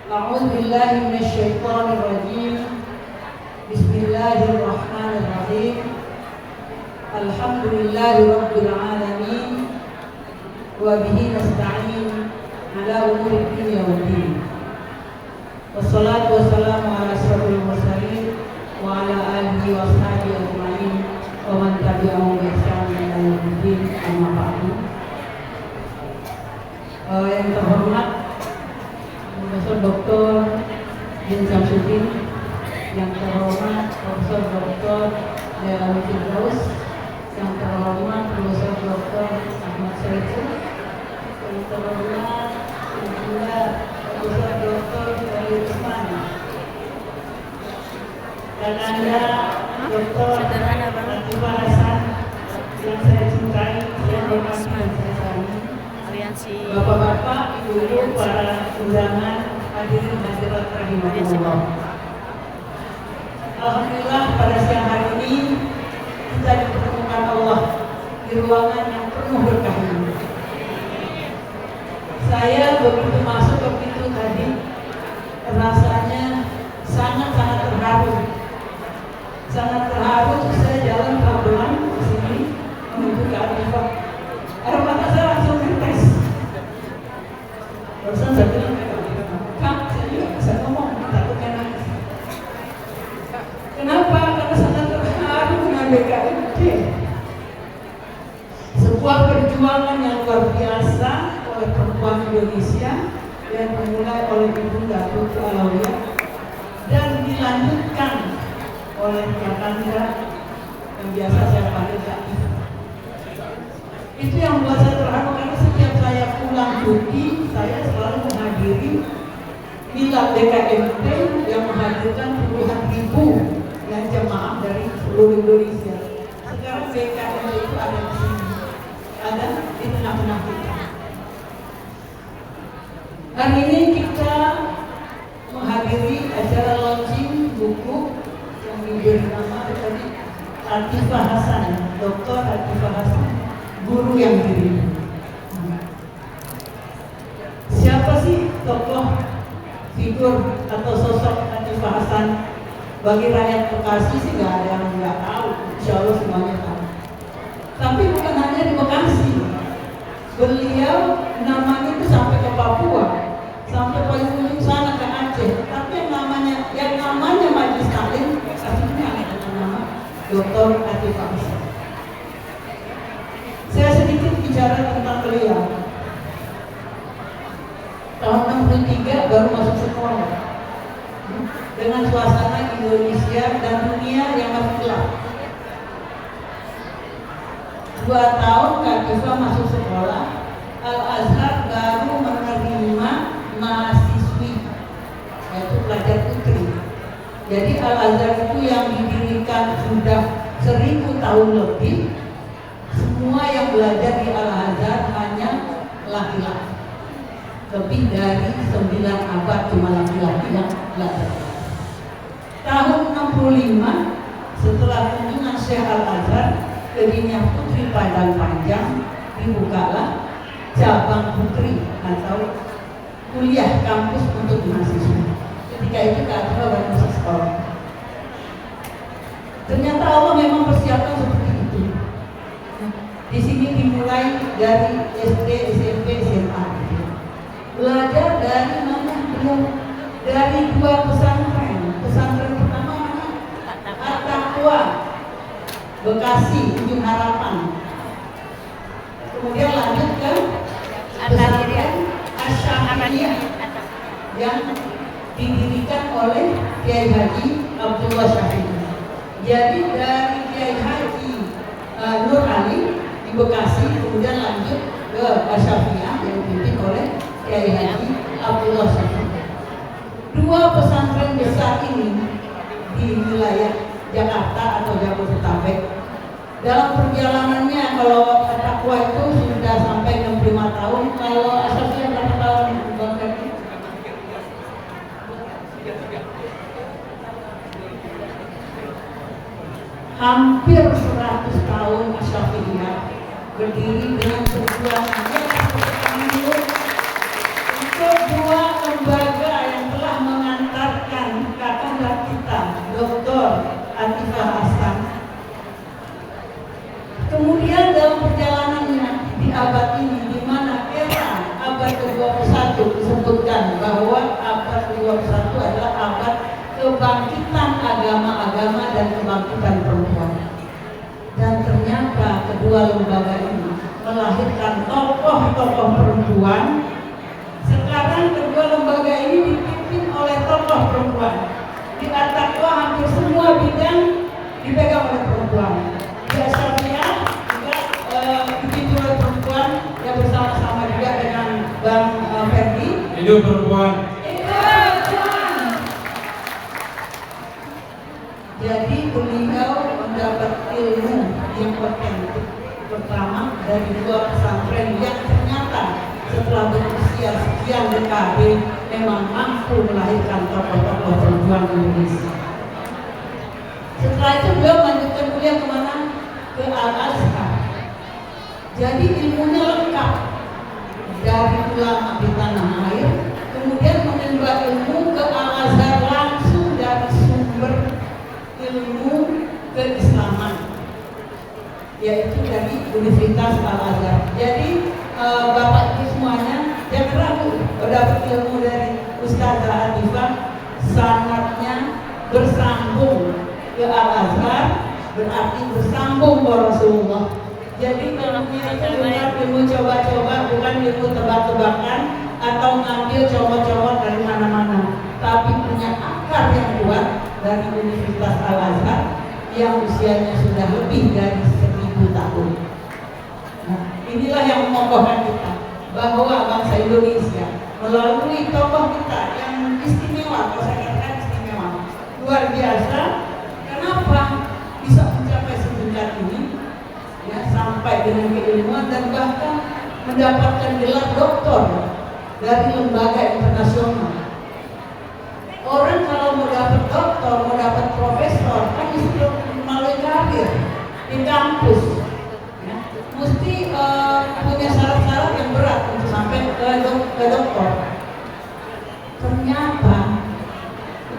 wabarakatuh. Alhamdulillahirabbil alamin wa bihi nasta'in ala umuri dunya waddin. Wassalatu wassalamu ala asyrofil mursalin wa ala alihi wa sahbihi ajma'in wa man tabi'ahum bi ihsan ila yaumiddin, amma ba'du. Yang terhormat Profesor Dr. Din Samsudin, yang terhormat Profesor Dr. Leawi Firdaus, yang terhormat Profesor Dr. Ahmad Syaiqo, yang terhormat juga Profesor Dr. Wahid Usman, dan Anda Dr. Latifah Hasan yang saya cintai, saya hormati, saya sayangi. Bapak-bapak, ibu-ibu, para undangan, hadirin hadirat rahimakumullah. Alhamdulillah pada siang hari ini kita dipertemukan Allah di ruangan yang penuh berkah ini. Saya begitu masuk ke pintu tadi, rasanya sangat-sangat terharu. Sangat terharu, saya jalan pelan-pelan ke sini menuju ke Arifah. Air mata saya langsung netes. Barusan saya bilang, Kak, saya juga bisa ngomong, takutnya nangis. Kenapa? Karena sangat terharu dengan BKMT. Sebuah perjuangan yang luar biasa oleh perempuan Indonesia yang dimulai oleh Ibu Datuk Alawiyah dan dilanjutkan oleh Kakanda yang biasa saya panggil Kak Ibu. Itu yang membuat saya terharu karena setiap saya pulang cuti, saya selalu menghadiri milad BKMT yang menghadirkan puluhan ribu yang jemaah dari seluruh Indonesia. Sekarang BKMT itu ada di sini, ada di tengah-tengah kita. Hari ini kita menghadiri acara launching buku yang diberi nama tadi Latifah Hasan, Dr. Latifah Hasan, guru yang diri. Siapa sih tokoh figur atau sosok Latifah Hasan? Bagi rakyat Bekasi sih nggak ada yang nggak tahu, insya Allah semuanya tahu. Tapi bukan hanya di Bekasi, beliau namanya itu sampai ke Papua, sampai paling ujung sana ke Aceh. Tapi yang namanya Majelis Taklim, aslinya ada nama Dr. Latifah Hasan. Saya sedikit bicara tentang beliau. Tahun 63 baru masuk sekolah dengan suasana Indonesia dan dunia yang masih gelap. 2 tahun Latifah masuk sekolah, Al-Azhar baru menerima mahasiswi, yaitu pelajar putri. Jadi Al-Azhar itu yang didirikan sudah 1000 tahun lebih. Semua yang belajar di Al-Azhar hanya laki-laki. Lebih dari 9 abad cuma laki-laki yang belajar. Tahun 65 setelah kunjungan Syekh Al-Azhar ke Dinyah Putri Padang Panjang, dibukalah cabang putri atau kuliah kampus untuk mahasiswa. Ketika itu Latifah baru masuk sekolah. Ternyata Allah memang persiapkan seperti itu. Di sini dimulai dari SD, SMP, SMA. Belajar dari mana? Dari 2 pesantren. Pesantren pertama mana? At-Taqwa, Bekasi, Ujung Harapan. Kemudian lanjut ke pesantren Asy-Syafi'iyah yang didirikan oleh Kiai Haji Abdullah Syafi'i. Jadi dari Kiai Haji Nur Ali di Bekasi, kemudian lanjut ke Asy-Syafi'iyah yang dipimpin oleh Kiai Haji Abdullah Syafi'i. 2 pesantren besar ini di wilayah Jakarta atau Jabodetabek. Dalam perjalanannya, kalau At-Taqwa itu sudah sampai 65 tahun, kalau Asy-Syafi'iyah berapa tahun? Hampir 100 tahun Asy-Syafi'iyah berdiri dengan perjuangan untuk 2 lembaga yang telah mengantarkan kakak kita Dr. Latifah Hasan. Kemudian agama-agama dan kebangkitan perempuan. Dan ternyata kedua lembaga ini melahirkan tokoh-tokoh perempuan. Sekarang kedua lembaga ini dipimpin oleh tokoh perempuan. Di At-Taqwa hampir semua bidang dipegang oleh perempuan. Di Asyafiah juga dipimpin oleh perempuan yang bersama-sama juga dengan Bang Ferdi. Hidup perempuan. Jadi beliau mendapat ilmu yang otentik pertama dari dua pesantren yang ternyata setelah berusia sekian dekade memang mampu melahirkan tokoh-tokoh perempuan Indonesia. Setelah itu beliau melanjutkan kuliah kemana? Ke Al-Azhar. Jadi ilmunya lengkap dari ulama di tanah air, kemudian menimba ilmu ke Al-Azhar langsung dari sumber ilmu keislaman, yaitu dari Universitas Al-Azhar. Jadi Bapak Ibu semuanya jangan ragu dapat ilmu dari Ustazah Atifah, sanadnya bersambung ke Al-Azhar, berarti bersambung ke Rasulullah. Jadi ilmunya itu bukan ilmu coba-coba, bukan ilmu tebak-tebakan atau ngambil comot-comot dari mana-mana, tapi punya akar yang kuat dari Universitas Al-Azhar yang usianya sudah lebih dari 1000 tahun. Nah, inilah yang mengokohkan kita bahwa bangsa Indonesia melalui tokoh kita yang istimewa, kalau saya katakan istimewa, luar biasa. Kenapa bisa mencapai setingkat ini? Ya, sampai dengan keilmuan dan bahkan mendapatkan gelar doktor dari lembaga internasional. Orang kalau mau dapat doktor, mau dapat profesor, kan mesti melalui karir di kampus. Ya, mesti punya syarat-syarat yang berat untuk sampai ke doktor. Ternyata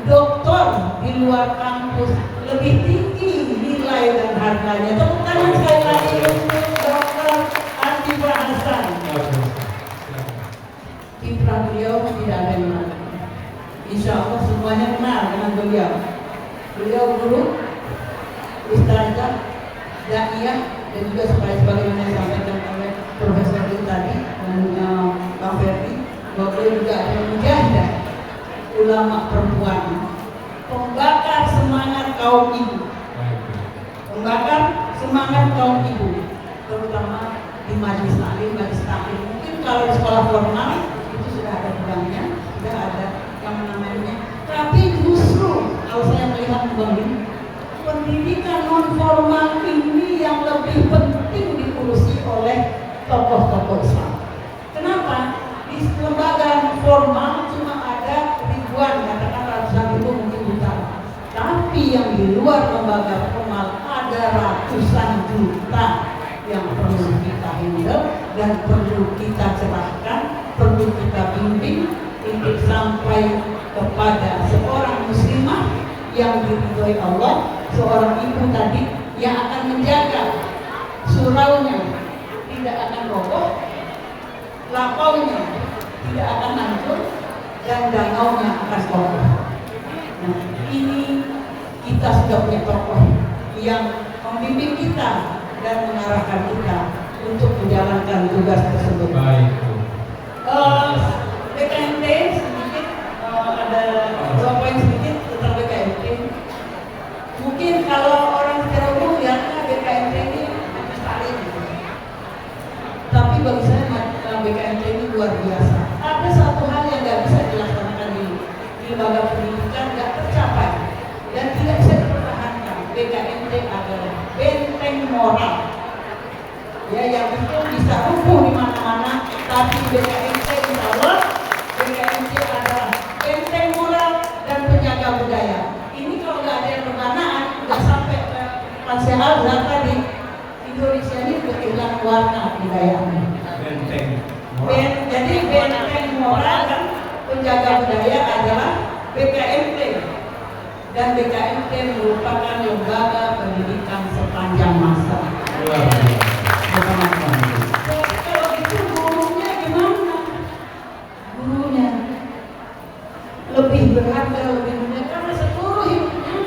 doktor di luar kampus lebih tinggi nilai dan harganya. Tepuk tangan sekali lagi untuk Dr. Atifah Hasan. Kiprah beliau tidak ada yang lain. Insya Allah semuanya kenal dengan beliau. Beliau guru, ustazah, daiyah, dan juga sebagaimana yang disampaikan oleh Profesor Lee tadi dan Bang Ferdi, bahwa beliau juga adalah mujahidah ulama perempuan, pembakar semangat kaum ibu, pembakar semangat kaum ibu, terutama di majelis taklim. Mungkin kalau di sekolah formal itu sudah ada bidangnya, sudah ada yang namanya. Tapi justru kalau saya melihat kembali, pendidikan non formal ini yang lebih penting diurusi oleh tokoh-tokoh Islam. Kenapa? Di lembaga formal cuma ada ribuan, katakan ratusan ribu mungkin juta. Tapi yang di luar lembaga formal ada ratusan juta yang perlu kita handle dan perlu kita cerahkan, perlu kita bimbing untuk sampai kepada seorang muslimah yang diridhoi Allah, seorang ibu tadi yang akan menjaga suraunya tidak akan roboh, lapaunya tidak akan hancur, dan danaunya akan kokoh. Nah, ini kita sudah punya tokoh yang membimbing kita dan mengarahkan kita untuk menjalankan tugas tersebut. Baik. BKMT sedikit ada 2 poin sedikit tentang BKMT. Mungkin kalau orang secara umum ya BKMT ini mustahil, tapi bagi saya BKMT ini luar biasa. Ada satu hal yang nggak bisa dilaksanakan di lembaga pendidikan, nggak tercapai dan tidak bisa dipertahankan. BKMT adalah benteng moral, ya, yang itu bisa rubuh di mana-mana, tapi BKMT insya Allah BKMT adalah benteng moral dan penjaga budaya. Ini kalau nggak ada yang bermanaan, nggak sampai ke Pansia Al-Azhar tadi, Indonesia ini kehilangan warna budayanya. Benteng. Jadi benteng moral dan penjaga budaya adalah BKMT, dan BKMT merupakan lembaga pendidikan sepanjang masa. Kalau itu gurunya gimana? Gurunya lebih berharga, lebih mulia karena seluruh hidupnya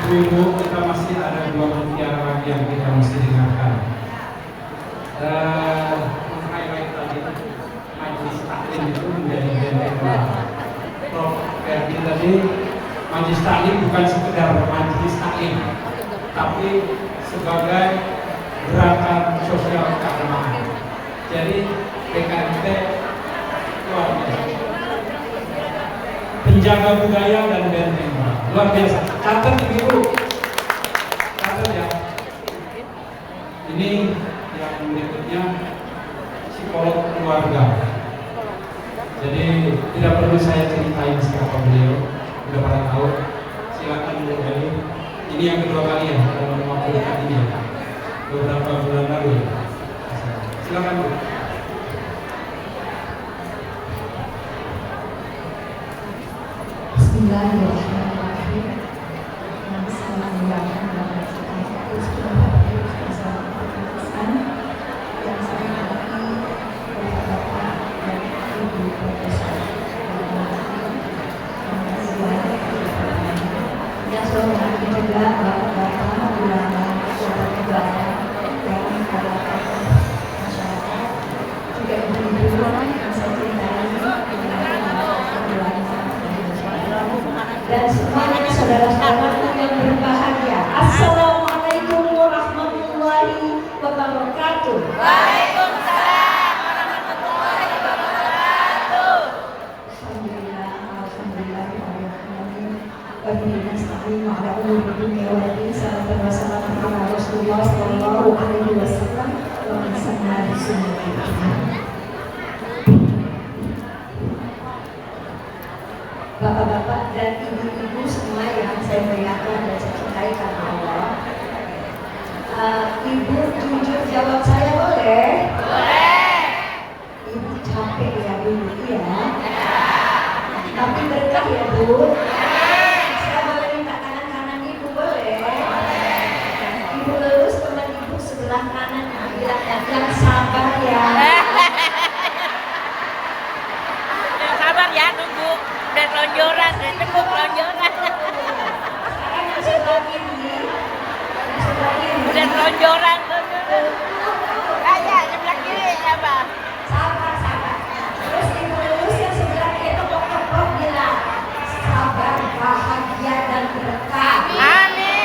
Ibu, kita masih ada 2 mutiara lagi yang kita mesti dengarkan. Highlight tadi majelis taklim itu menjadi benteng. Prof. Ferdi tadi, majelis taklim bukan sekedar majelis taklim, tapi sebagai gerakan sosial keagamaan. Jadi PKMT luar biasa, penjaga budaya dan benteng luar biasa. Catat ibu, catat ya. Ini yang berikutnya psikolog keluarga. Jadi tidak perlu saya ceritain siapa beliau, sudah pada tahu. Silakan Bu Eli. Ini yang kedua kali ya dalam mewakilkan ini ya. Beberapa bulan lalu ya. Silakan Bu. Bismillahirrahmanirrahim. Yang saya hormati Bapak dan Ibu Profesor yang saya hormati juga Bapak-bapak ulama, sahabat negara dan para tokoh masyarakat, juga ibu-ibu yang saya cintai dan semuanya saudara-saudaraku yang berbahagia. Assalamualaikum warahmatullahi wabarakatuh. Waalaikumsalam warahmatullahi wabarakatuh. Alhamdulillah, alhamdulillah, alhamdulillah. Wabillahi nasta'in ala umuri dunya wal din. Sallallahu alaihi wasallam ala Rasulullah sallallahu alaihi wasallam wa man sanna bi sunnatihi. Bapak-bapak dan ibu-ibu semua yang saya muliakan dan saya cintai karena Allah. Ibu jujur jawab saya boleh? Boleh. Ibu capek ya dulu ya. Tapi berkah ya Bu. Saya boleh minta tangan kanan ibu boleh? Ibu lurus teman ibu sebelah kanan bilang yang sabar ya. Yang sabar ya, nunggu udah lonjoran, udah tepuk lonjoran. Sekarang yang sebelah kiri, Udah lonjoran. Kayak sebelah kiri apa? sabar. Terus ibu lurus yang sebelah kiri tepuk-tepuk bilang sabar, bahagia dan berkah. Amin.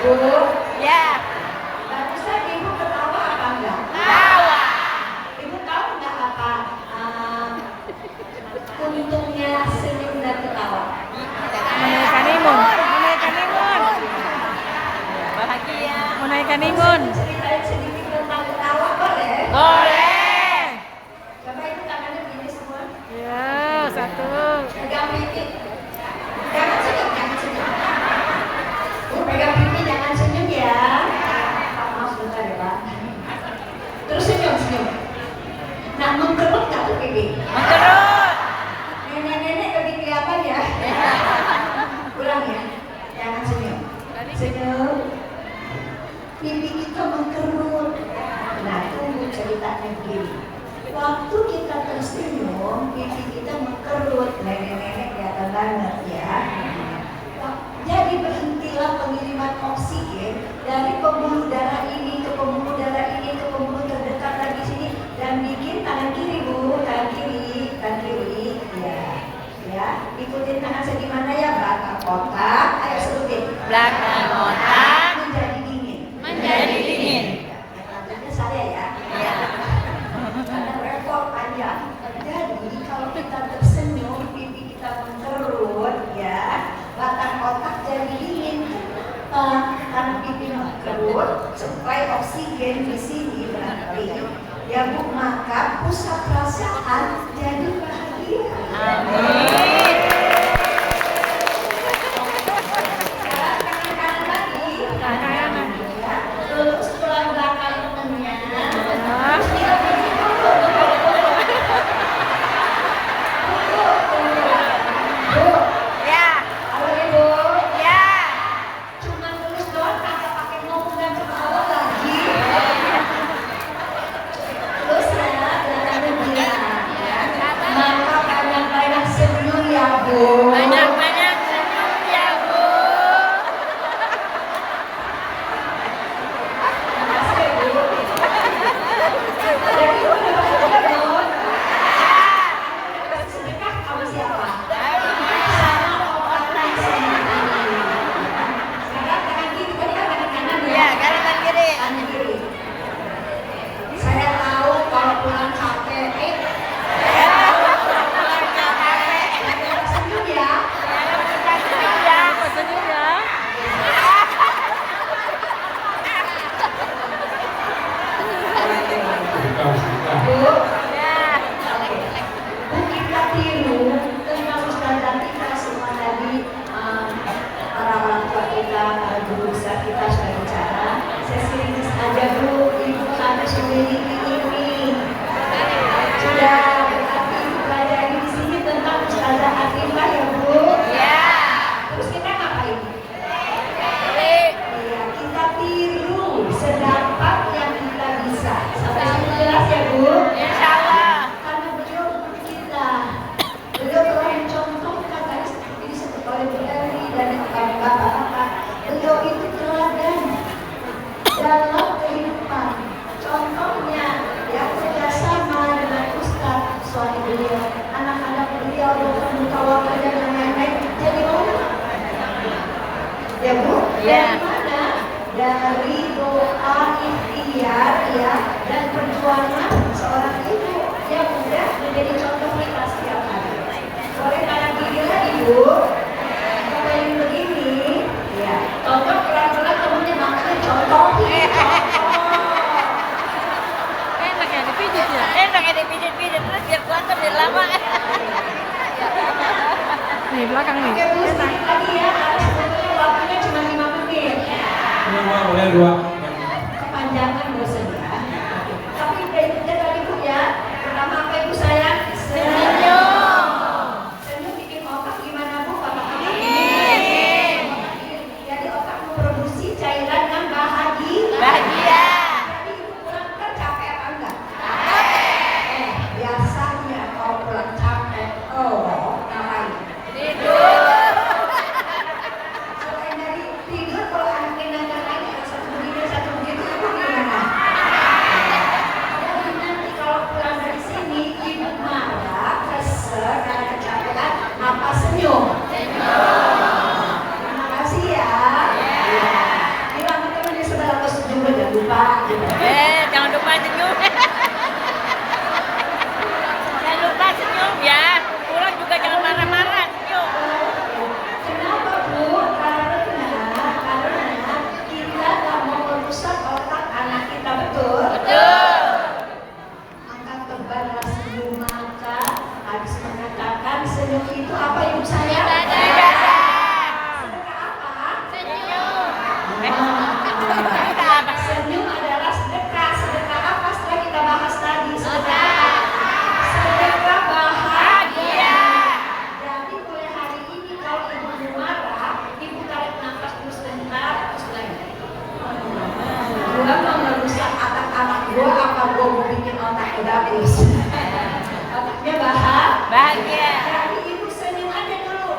Bu, Ya, barusan ibu ketawa apa enggak? tawa. Ibu tahu enggak apa untungnya senyum dan ketawa? Menaikkan imun. Bahagia. Menaikkan imun. Ceritain sedikit tentang ketawa boleh? Boleh. Coba ibu tangannya begini semua. Ya, satu. Pegang pipi. Jangan senyum. Bu, pegang pipi jangan senyum ya. Maaf sebentar ya Pak. Terus senyum. Nah, mengkerut nggak tuh pipi? Mengerut. Nenek-nenek lebih kelihatan ya. Ulang ya. Jangan senyum. Senyum. Pipi kita mengkerut. Nah, tunggu ceritanya begini. Waktu kita tersenyum, pipi kita mengkerut. Nenek-nenek kelihatan banget ya. Jadi berhentilah pengiriman oksigen dari pembuluh darah ini ke pembuluh darah ini ke pembuluh terdekat lagi sini dan bikin tangan kiri Bu, tangan kiri, ya, ikutin tangan saya gimana ya, belakang kotak, ayo sebutin. Belakang otak. Menjadi dingin. Menjadi dingin. Lanjutnya saya ya. Ya. Karena rekor panjang. Jadi kalau kita tersenyum, pipi kita mengkerut, ya, batang otak jadi dingin. Karena pipi mengkerut, supaya oksigen di sini berarti, ya Bu, maka pusat perasaan jadi bahagia. Amin. Sekarang tangan kanan lagi. Tangan kanan. Ya, lurus tulang belakang temennya. Ya. Terus dia begini. Bu, Ya. halo Ibu. Ya. Cuma lurus doang, kagak pakai ngomong dan ketawa lagi. dari doa ikhtiar ya dan perjuangan seorang ibu yang udah menjadi contoh kita setiap hari. Oleh karena gila ibu, kalau yang begini, ya contoh pelan-pelan temennya maksudnya contohin. Enak ya dipijit ya. Enak ya dipijit-pijit terus biar kuat biar lama. Nih belakang nih. Oke bu, sedikit lagi ya, karena sebetulnya waktunya cuma 5 menit. Boleh dua. Kepanjangan bosan ya. Tapi dari tadi bu ya, pertama apa ibu sayang? Senyum. Senyum bikin otak gimana bu? Otak ini. Jadi otak memproduksi cairan yang bahagia. Jadi ibu pulang kan capek apa enggak? Biasanya kalau pulang capek, ngapain? Selain dari tidur, kalau anaknya nanya lagi satu begini satu begitu, ibu gimana? Jadi nanti kalau pulang dari sini, ibu marah, kesel karena kecapean, apa senyum? Terima kasih ya. Bilang ke temennya sebelah atau senyum jangan lupa. Jangan lupa senyum. Jangan lupa senyum ya. Pulang juga jangan marah-marah, senyum. Kenapa bu? Karena kita nggak mau merusak otak anak kita, betul? Maka tebarlah senyum maka habis mengatakan senyum itu apa ibu saya? Sedekah apa? Senyum adalah sedekah. Sedekah apa setelah kita bahas tadi? Sedekah bahagia. Jadi mulai hari ini kalau ibu marah, ibu tarik nafas dulu sebentar, terus lagi. Gua mau merusak anak-anak gua, apa gua mau bikin otaknya bagus? Otaknya Bahagia. Jadi ibu senyum aja dulu.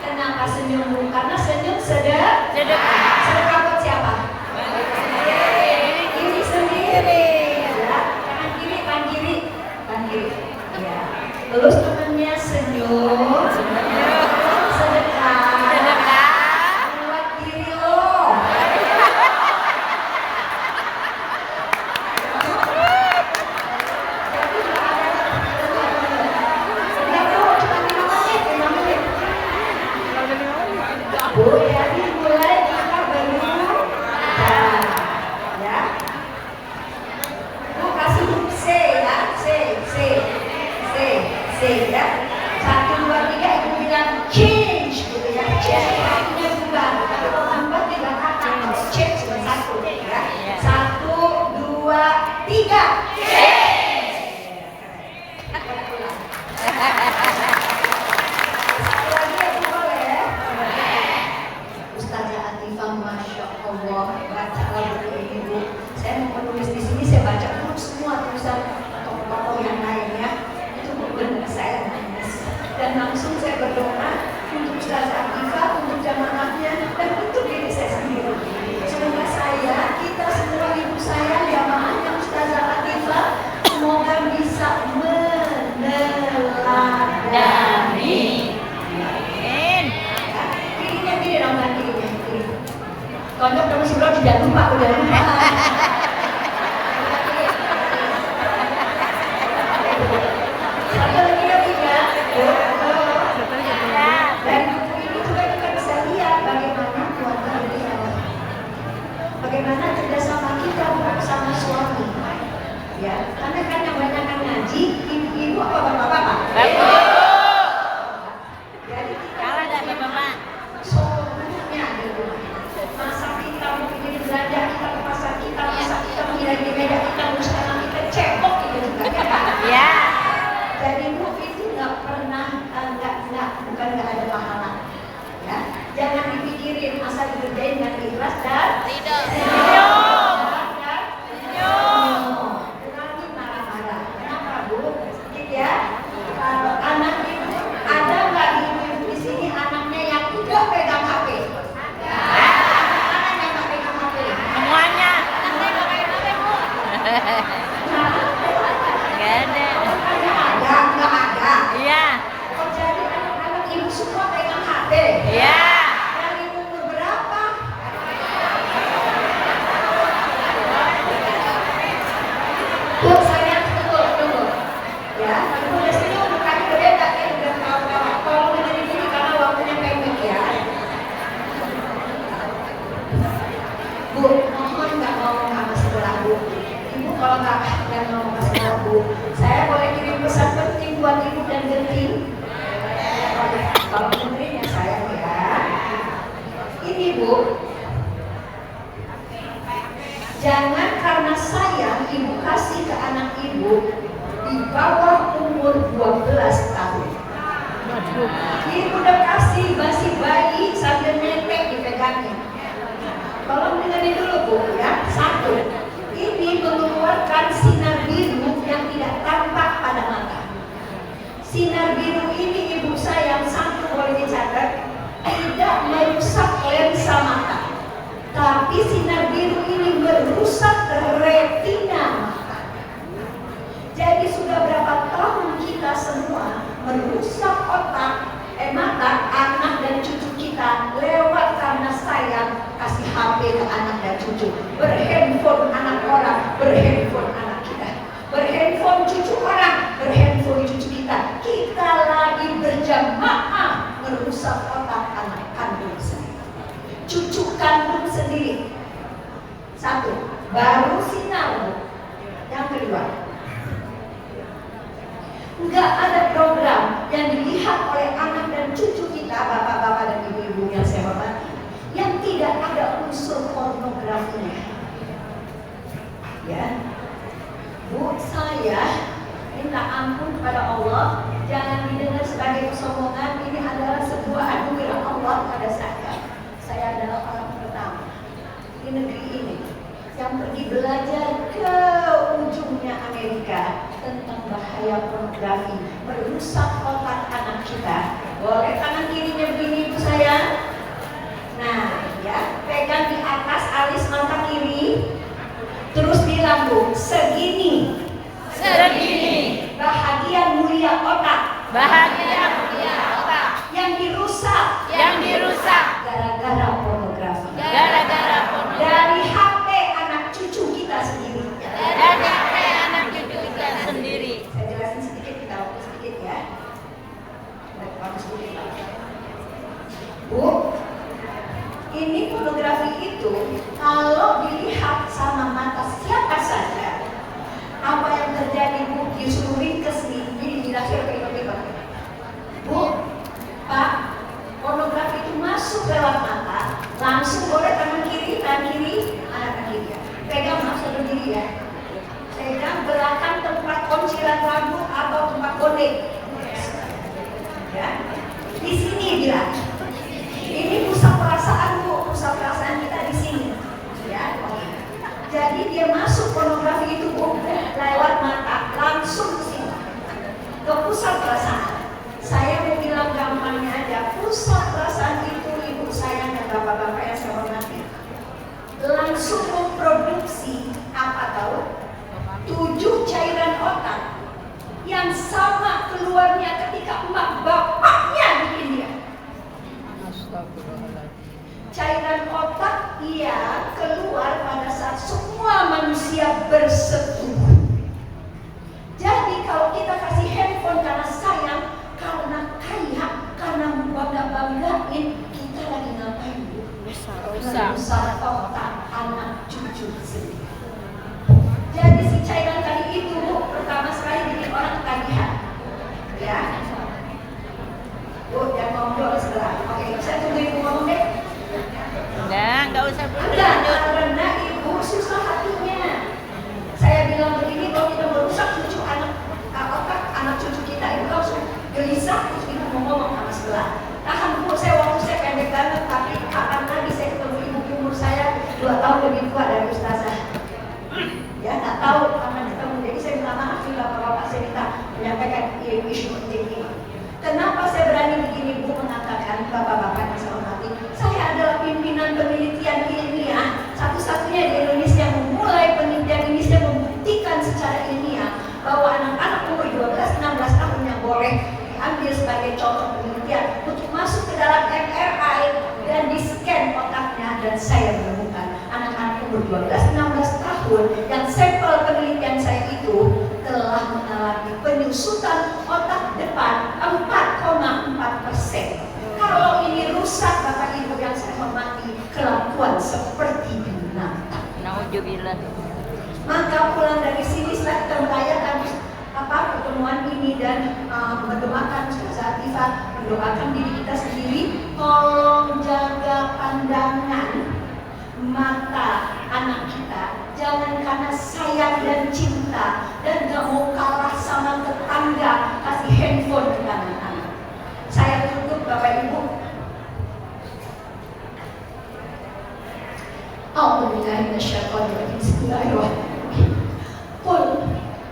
Kenapa senyum bu? Karena senyum sedekah. Sedekah. Sedekah buat siapa? Diri sendiri. Ya, tangan kiri, tangan kiri, tangan kiri. Ya. Terus temennya senyum. Sedekah. Buat diri lo. Bu, jadi mulai kita berbicara, ya. Bu kasih huruf C ya, C ya. 1, 2, 3 ibu bilang change gitu ya. Change artinya bukan, tapi kalau tambah 3 kata, kalau change cuma 1 ya. 1, 2, 3. Satu lagi ya bu, boleh? Ustazah Atifah, Masya Allah, baca buku ini bu. Saya mau menulis di sini, saya baca dulu semua tulisan tokoh-tokoh yang lainnya. Itu benar saya nangis. Dan langsung saya berdoa untuk Ustazah Atifah, untuk jamaahnya, dan untuk diri saya sendiri. Semoga kita semua ibu saya, jamaahnya Ustazah Atifah, semoga bisa meneladani. Kirinya gini dong, kirinya kiri. Kondok kamu sebelum tidak lupa, udah lupa. Satu lagi ya Bu ya. Dari buku ini juga kita bisa lihat bagaimana keluarga dari Allah. Bagaimana kerjasama kita bersama suami. Ya, karena kan yang banyak ngaji, ibu apa bapak-bapak? Jadi kita Kalah dah bapak-bapak. seluruhnya ada di rumah. Masa kita mau pergi belanja, kita ke pasar kita, masa kita mau hilang di meja kita, ngurus tangan kita, cebok itu juga ya. Ya. Jadi bu itu nggak pernah bukan nggak ada pahala. Ya, jangan dipikirin asal dikerjain dengan ikhlas dan Tidak. senyum. Senyum. Kurangi marah-marah. kalau nggak mau kasih tahu Bu, saya boleh kirim pesan penting buat Ibu dan Genting. Kalau menterinya saya ya. Ini Bu, jangan karena sayang Ibu kasih ke anak Ibu di bawah umur 12 tahun. Ibu udah kasih masih bayi sambil netek dipegangnya. Tolong dengerin dulu Bu ya. Satu, ini mengeluarkan sinar biru yang tidak tampak pada mata. Sinar biru ini Ibu sayang, satu boleh dicatat, tidak merusak lensa mata, tapi sinar biru ini merusak retina mata. Jadi sudah berapa tahun kita semua merusak otak, mata anak dan cucu kita lewat karena sayang kasih HP ke anak dan cucu, berhandphone anak orang, berhandphone anak kita, berhandphone cucu orang, berhandphone cucu kita. Kita lagi berjamaah merusak otak anak kandung sendiri, cucu kandung sendiri. Satu, baru sinar. Yang kedua, nggak ada program yang dilihat oleh anak dan cucu kita, bapak-bapak dan ibu-ibu yang saya hormati, yang tidak ada unsur pornografinya. Ya, Bu, saya minta ampun kepada Allah, jangan didengar sebagai kesombongan. Ini adalah sebuah anugerah Allah pada saya. Saya adalah orang pertama di negeri ini yang pergi belajar ke ujungnya Amerika tentang bahaya pornografi, merusak otak anak kita. Boleh tangan kirinya begini Ibu saya? Nah, ya, pegang di atas alis mata kiri. Terus bilang Bu, segini. Segini. Bahagian mulia otak. Bahagian mulia otak. Yang dirusak. Yang dirusak. Gara-gara pornografi. Gara-gara pornografi. Dari HP anak cucu kita sendiri. Dari HP anak cucu kita sendiri. Saya jelasin sedikit, kita waktu sedikit ya. Waktu sedikit lah. Bu, ini pornografi itu kalau dilihat sama mata siapa saja, apa yang terjadi Bu, disuruh ringkes nih, jadi dilahir kayak Bu, Pak, pornografi itu masuk lewat mata, langsung boleh tangan kiri, anak kiri ya. Pegang maksud berdiri ya. Pegang belakang tempat kunciran rambut atau tempat kode. Ya, di sini bilang. Ini pusat perasaan Bu, pusat perasaan kita di sini. Ya, jadi dia masuk pornografi itu Bu, lewat mata, langsung ke sini, ke pusat perasaan. Saya mau bilang gampangnya aja, pusat perasaan itu Ibu sayang dan bapak-bapak yang saya hormati, langsung memproduksi apa tahu? 7 cairan otak yang sama keluarnya ketika emak bapaknya bikin dia. Cairan otak ia keluar pada saat semua manusia bersetubuh. Jadi kalau kita kasih handphone karena sayang, karena kaya, karena bangga-banggain, kita lagi ngapain Bu? Merusak otak anak cucu sendiri. Jadi si cairan tadi itu Bu, pertama sekali bikin orang ketagihan. Ya. Bu, jangan ngomong dulu sebentar. Oke, saya tunggu Ibu ngomong deh. Nggak usah Enggak, karena Ibu susah hatinya. Saya bilang begini, kalau kita merusak cucu otak anak cucu kita, Ibu langsung gelisah, terus Ibu mau ngomong sama sebelah. Tahan Bu, waktu saya pendek banget, tapi kapan lagi saya ketemu Ibu, umur saya 2 tahun lebih tua dari Ustazah. Ya, nggak tahu kapan ketemu. Jadi saya minta maaf juga bapak-bapak, saya minta menyampaikan isu penting ini. Kenapa saya berani begini Bu mengatakan, bapak-bapak yang saya hormati, saya adalah pimpinan penelitian ilmiah satu-satunya di Indonesia yang memulai penelitian Indonesia membuktikan secara ilmiah bahwa anak-anak umur 12-16 tahun yang boleh diambil sebagai contoh penelitian untuk masuk ke dalam MRI dan di-scan otaknya, dan saya menemukan anak-anak umur 12-16 tahun yang sampel penelitian saya itu telah mengalami penyusutan otak depan 4,4%. Kalau ini rusak Bapak Ibu yang saya hormati, kelakuan seperti binatang. Nauzubillah. Maka pulang dari sini setelah kita merayakan pertemuan ini dan mendoakan Ustazah Atifah, mendoakan diri kita sendiri, tolong jaga pandangan mata anak kita. Jangan karena sayang dan cinta dan gak mau kalah sama tetangga kasih handphone ke anak-anak. Saya tutup Bapak Ibu. Bismillahirrahmanirrahim. Qul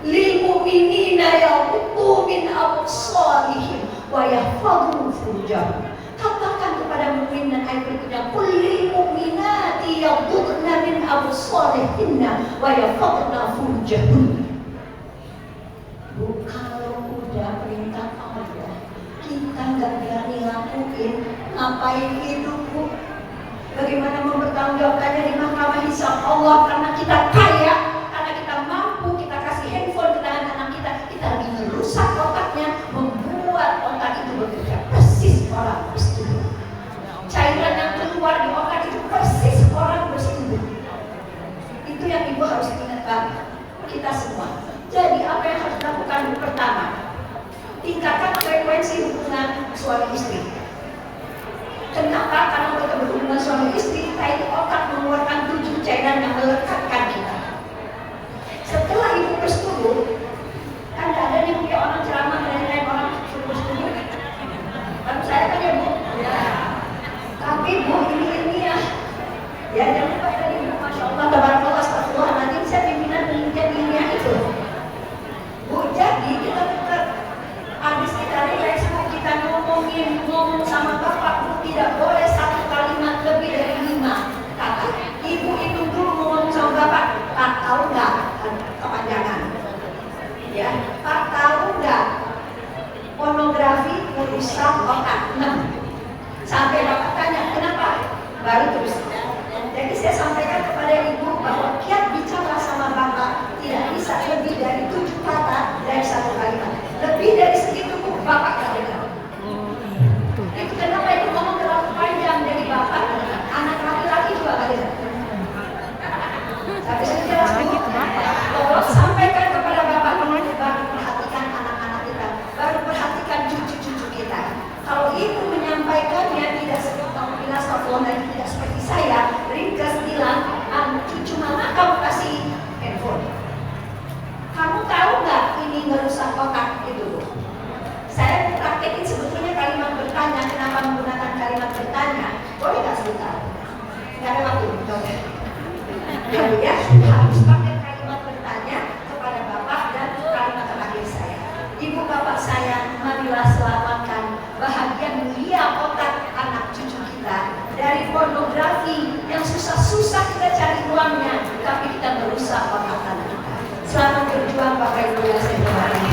lil mu'minina yaghuddu min absarihim wa yahfadhu furujahum. Katakan kepada mukmin dan ayat berikutnya, qul lil mu'minati yaghuddna min absarihinna wa yahfadhna furujahun. Kalau udah perintah Allah, kita nggak berani lakuin, ngapain hidup, Bu? Bagaimana mempertanggungjawabkannya di mahkamah hisab Allah? Karena kita kaya, karena kita mampu, kita kasih handphone ke tangan anak kita, kita lagi merusak otaknya, membuat otak itu bekerja persis orang bersetubuh. Cairan yang keluar di otak itu persis orang bersetubuh. Itu yang Ibu harus ingat banget, kita semua. Jadi apa yang harus dilakukan? Pertama, tingkatkan frekuensi hubungan suami istri. Kenapa? Karena kita berhubungan suami istri, kita itu otak mengeluarkan 7 cairan yang melekatkan kita. Setelah Ibu bersetubuh, kan ada yang punya orang ceramah dan lain orang suruh bersetubuh. Kan saya kan ya Bu? Ya. Tapi Bu ini ilmiah. Ya jangan lupa tadi Bu, Masya Allah, tabarakallah, astagfirullahaladzim, saya pimpinan penelitian ilmiah itu. Bu, jadi kita tetap habis kita relax, Bu, kita ngomong sama Bapak, Bu, tidak boleh 1 kalimat lebih dari 5 kata. Ibu itu dulu ngomong sama Bapak, Pak tahu nggak kepanjangan? Ya, Pak tahu nggak pornografi merusak otak? 6. Sampai Bapak tanya kenapa? Baru terus. Jadi saya sampaikan kepada Ibu bahwa kiat bicara sama Bapak tidak bisa lebih dari 7 kata dari 1 kalimat. Lebih dari segitu Bu, Bapak nggak dengar. Itu kenapa itu ngomong terlalu panjang dari Bapak nggak dengar. Anak laki-laki juga nggak dengar. Tapi saya jelas Bu, tolong sampaikan kepada Bapak, baru perhatikan anak-anak kita, baru perhatikan cucu-cucu kita. Kalau Ibu menyampaikannya tidak seperti lagi tidak seperti saya, ringkas bilang, cucu mama kamu kasih handphone. Kamu tahu nggak ini merusak otak itu? Saya praktekin sebetulnya kalimat bertanya. Kenapa menggunakan kalimat bertanya? Boleh nggak sebentar? Nggak ada waktu, coba. Jadi ya harus pakai kalimat bertanya kepada Bapak dan kalimat terakhir saya. Ibu bapak saya, marilah selamatkan bahagia mulia otak anak cucu kita dari pornografi yang susah-susah kita cari uangnya, tapi kita merusak otak anak kita. Selamat berjuang Bapak Ibu yang saya hormati.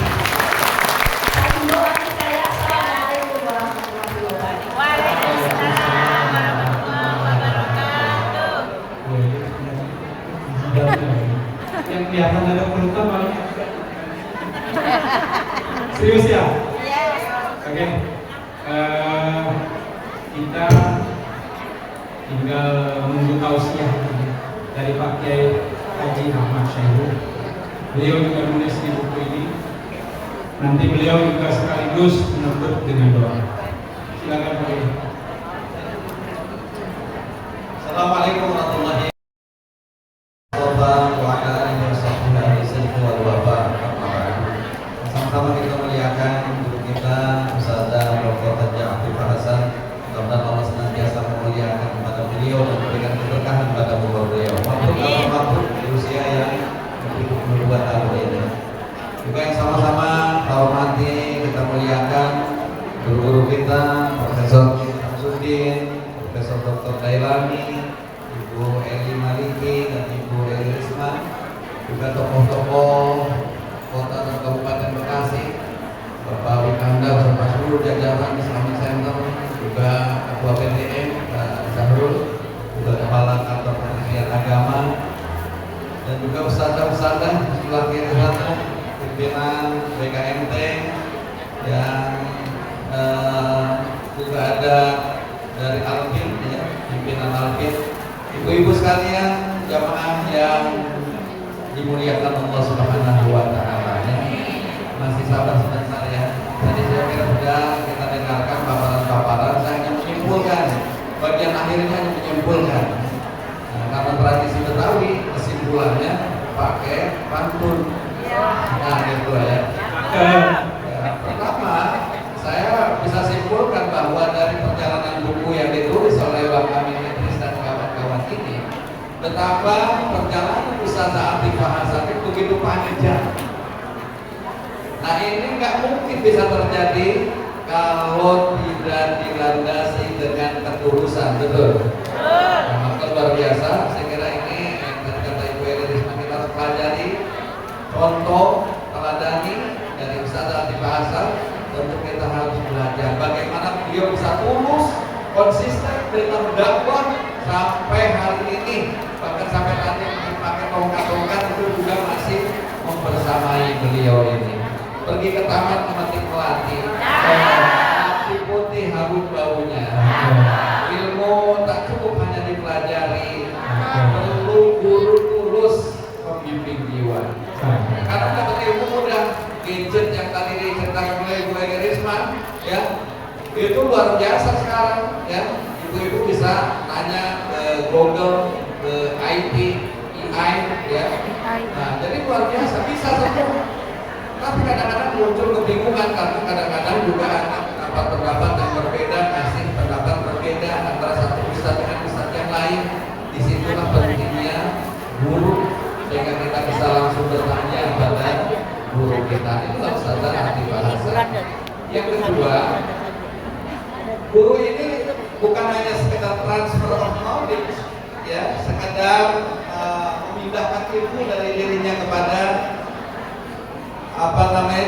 Satu doa kita ya. Assalamualaikum warahmatullahi wabarakatuh. Waalaikumsalam warahmatullahi wabarakatuh. Yang kelihatan ada pelukan paling serius ya? Oke. Kita tinggal menunggu tausiah dari Pak Kiai Haji Ahmad Syahrul. Beliau juga menulis di buku ini. Nanti beliau juga sekaligus menutup dengan doa. Silakan Pak Kiai. Assalamualaikum warahmatullahi wabarakatuh. Sama-sama kita muliakan guru kita Ustazah Dr. Haji Atifah Hasan. Mudah-mudahan Allah senantiasa memuliakan kepada beliau dan memberikan keberkahan pada umur beliau. Maupun di usia yang 72 tahun ini. Juga yang sama-sama kita hormati, kita muliakan guru-guru kita, Profesor Samsudin, Profesor Dr. Dailami, Ibu Eli Maliki dan Ibu Eli Risma, juga tokoh-tokoh kota dan kabupaten Bekasi, Bapak Wikanda beserta seluruh jajaran Islamic Center, juga Ketua PTM Pak Syahrul, juga Kepala Kantor Kementerian Agama, dan juga ustadzah-ustadzah di sebelah kiri sana, pimpinan BKMT yang juga ada dari Alpin, ya, pimpinan Alpin, ibu-ibu sekalian, jamaah yang dimuliakan Allah Subhanahu wa taala ya. Masih sabar sebentar ya. Tadi saya kira sudah kita dengarkan paparan-paparan, saya hanya menyimpulkan. Bagian akhirnya hanya menyimpulkan. Nah, karena tradisi Betawi kesimpulannya pakai pantun. Nah, gitu ya. Pertama, saya bisa simpulkan bahwa dari perjalanan buku yang ditulis oleh Bang Amin Idris dan kawan-kawan ini, betapa perjalanan Ustazah Atifah Hasan itu begitu panjang. Nah, ini nggak mungkin bisa terjadi kalau tidak dilandasi dengan ketulusan, betul? Nah, maka luar biasa. Saya kira ini kata Ibu Risma kita harus pelajari, contoh, teladani dari Ustazah Atifah Hasan. Tentu kita harus belajar bagaimana beliau bisa tulus, konsisten dalam dakwah sampai hari ini, bahkan sampai tadi pakai tongkat-tongkat itu juga masih membersamai beliau ini. Pergi ke taman memetik melati, hati putih habis baunya. Ilmu tak cukup hanya dipelajari, perlu guru tulus pembimbing jiwa. Karena dapat ilmu mudah, gadget yang tadi diceritakan oleh Ibu Risma, ya itu luar biasa sekarang, ya ibu-ibu bisa tanya ke Google, ke IT, AI, ya. Nah, jadi luar biasa bisa saja. Tapi kadang-kadang muncul kebingungan karena kadang-kadang juga ada pendapat yang berbeda, kasih pendapat berbeda antara satu ustaz dengan ustaz yang lain. Disitulah pentingnya guru, sehingga kita bisa langsung bertanya kepada guru kita. Itulah Ustazah Atifah Hasan. Yang kedua, guru ini bukan hanya sekedar transfer of knowledge, ya, sekedar memindahkan ilmu dari dirinya kepada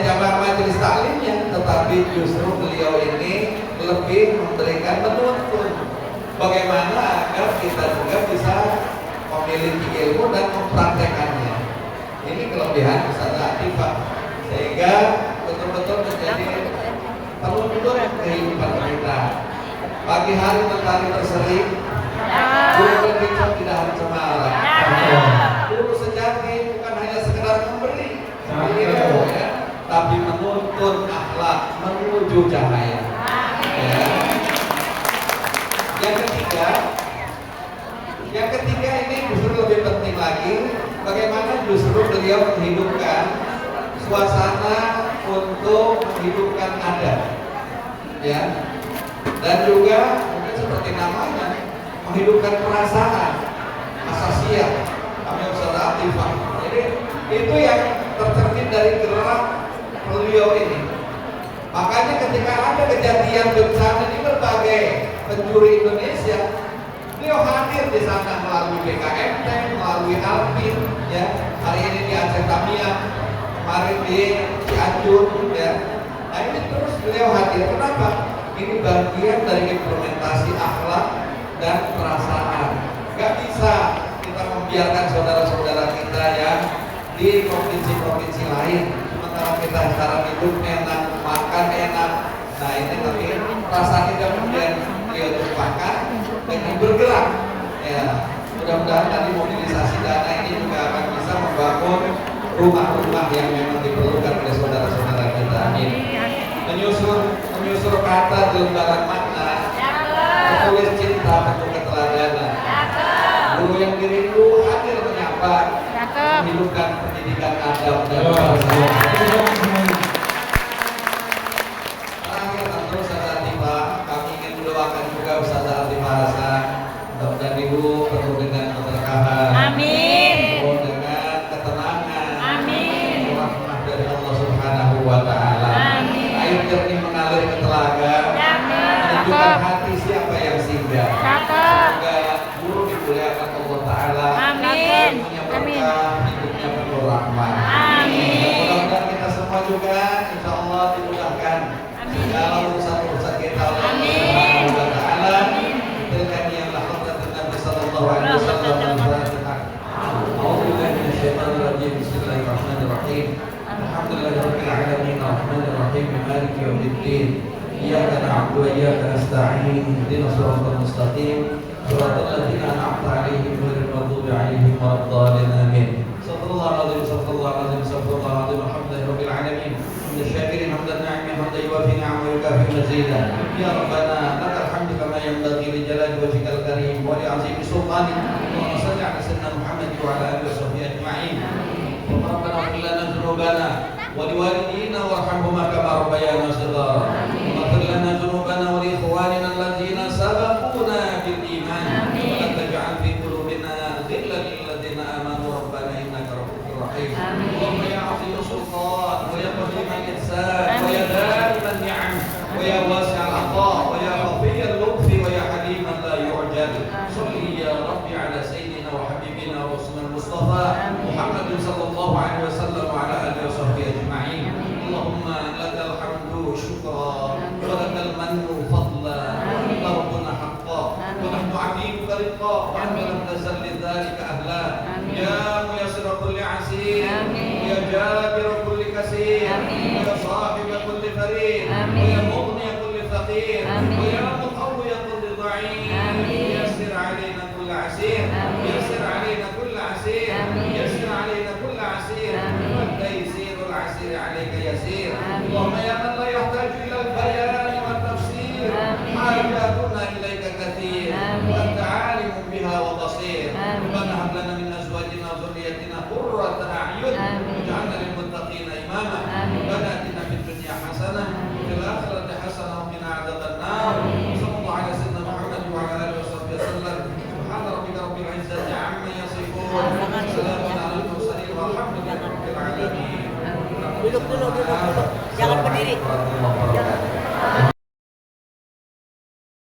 jamaah majelis taklimnya, tetapi justru beliau ini lebih memberikan penuntun bagaimana agar kita juga bisa memiliki ilmu dan mempraktekannya. Ini kelebihan Ustazah Atifah, sehingga betul-betul menjadi penuntun kehidupan kita. Pagi hari mentari terseri, guru berbicara tidak harus cemara. Guru sejati bukan hanya sekedar memberi ilmu, ya, tapi menuntun akhlak menuju cahaya. Ya. Yang ketiga ini justru lebih penting lagi, bagaimana justru beliau menghidupkan suasana untuk menghidupkan adat, ya, dan juga mungkin seperti namanya menghidupkan perasaan asasiah kami Ustazah Atifah. Jadi itu yang tercermin dari gerak beliau ini. Makanya ketika ada kejadian bencana di berbagai penjuru Indonesia, beliau hadir di sana melalui BKMT, melalui Alpin, ya. Hari ini di Aceh Tamiang, kemarin di Cianjur, ya. Nah, ini terus beliau hadir. Kenapa? Ini bagian dari implementasi akhlak dan perasaan. Gak bisa kita membiarkan saudara-saudara kita yang di provinsi-provinsi lain, sementara kita sekarang hidup enak, makan enak. Nah, ini tapi perasaan kita kemudian beliau tumpahkan dengan bergerak, ya. Mudah-mudahan tadi mobilisasi dana ini juga akan bisa membangun rumah-rumah yang memang diperlukan oleh saudara-saudara kita. Amin. Menyusun kata di lembaran makna, menulis cinta penuh keteladanan. Guru yang dirindu hadir menyapa, menghidupkan pendidikan adab dan bahasa. Terakhir tentu Ustazah Atifah, kami ingin mendoakan juga Ustazah Atifah Hasan, mudah-mudahan ibu penuh dengan keberkahan. Amin. Penuh dengan ketenangan. Amin. Rahmat dari Allah Subhanahu wa taala. Amin. Air jernih mengalir ke telaga. Menunjukkan hati siapa yang singgah. Semoga guru dimuliakan Allah taala. Amin. Punya berkah, hidupnya penuh rahmat. Amin. Mudah-mudahan kita semua juga insya Allah dimudahkan segala urusan-urusan kita oleh Allah Subhanahu wa taala. Diberikan yang rahmat Nabi sallallahu alaihi wasallam. A'udzubillahi minasyaitonir rajim. Bismillahirrahmanirrahim. Alhamdulillahirabbil alamin arrahmanir rahim maliki yaumiddin. Iyyaka na'budu wa iyyaka nasta'in. Ihdinas siratal mustaqim. صراط الذين أنعمت عليهم غير المغضوب عليهم ولا الضالين آمين. صدق الله العظيم صدق الله العظيم صدق الله العظيم. الحمد لله رب العالمين حمد الشاكرين حمد الناعمين حمدا يوافي نعمه ويكافئ مزيدا. يا ربنا لك الحمد كما ينبغي لجلال وجهك الكريم ولعظيم سلطانك. اللهم صل على سيدنا محمد وعلى آله وصحبه أجمعين. ربنا اغفر لنا ذنوبنا ولوالدينا وارحمهما كما ربيانا صغارا. واغفر لنا ذنوبنا ولإخواننا الذين سبقونا بالإيمان. ولا تجعل في قلوبنا غلا للذين آمنوا ربنا إنك رؤوف رحيم. اللهم يا عظيم السلطان ويا قديم الإحسان ويا دائم النعم ويا واسع العطاء ويا خفي اللطف ويا حليما لا يعجل. صل يا ربي على سيدنا وحبيبنا ورسولنا المصطفى محمد صلى الله عليه وسلم وعلى آله وصحبه أجمعين. اللهم لك الحمد شكرا ولك المن فضلا وأنت ربنا حقا ونحن عبيدك رقا وأنت لم تزل لذلك أهلا. يا ميسر كل عسير ويا جابر كل كثير ويا صاحب كل فريق ويا مغني كل فقير ويا مقوي كل ضعيف. يسر علينا كل عسير يسر علينا كل عسير يسر علينا كل عسير. والتيسير العسير عليك يسير. اللهم يا من لا يحتاج إلى البيان والتفسير حاجاتنا إليك كثير وأنت عالم بها وبصير. ربنا هب لنا من أزواجنا وذريتنا قرة أعين واجعلنا للمتقين إماما. ربنا آتنا في الدنيا حسنة وفي الآخرة حسنة وقنا عذاب النار. صلى الله على سيدنا محمد وعلى آله وصحبه وسلم. سبحان ربك رب العزة عما يصفون وسلام على المرسلين والحمد لله رب العالمين. Duduk dulu, jangan berdiri.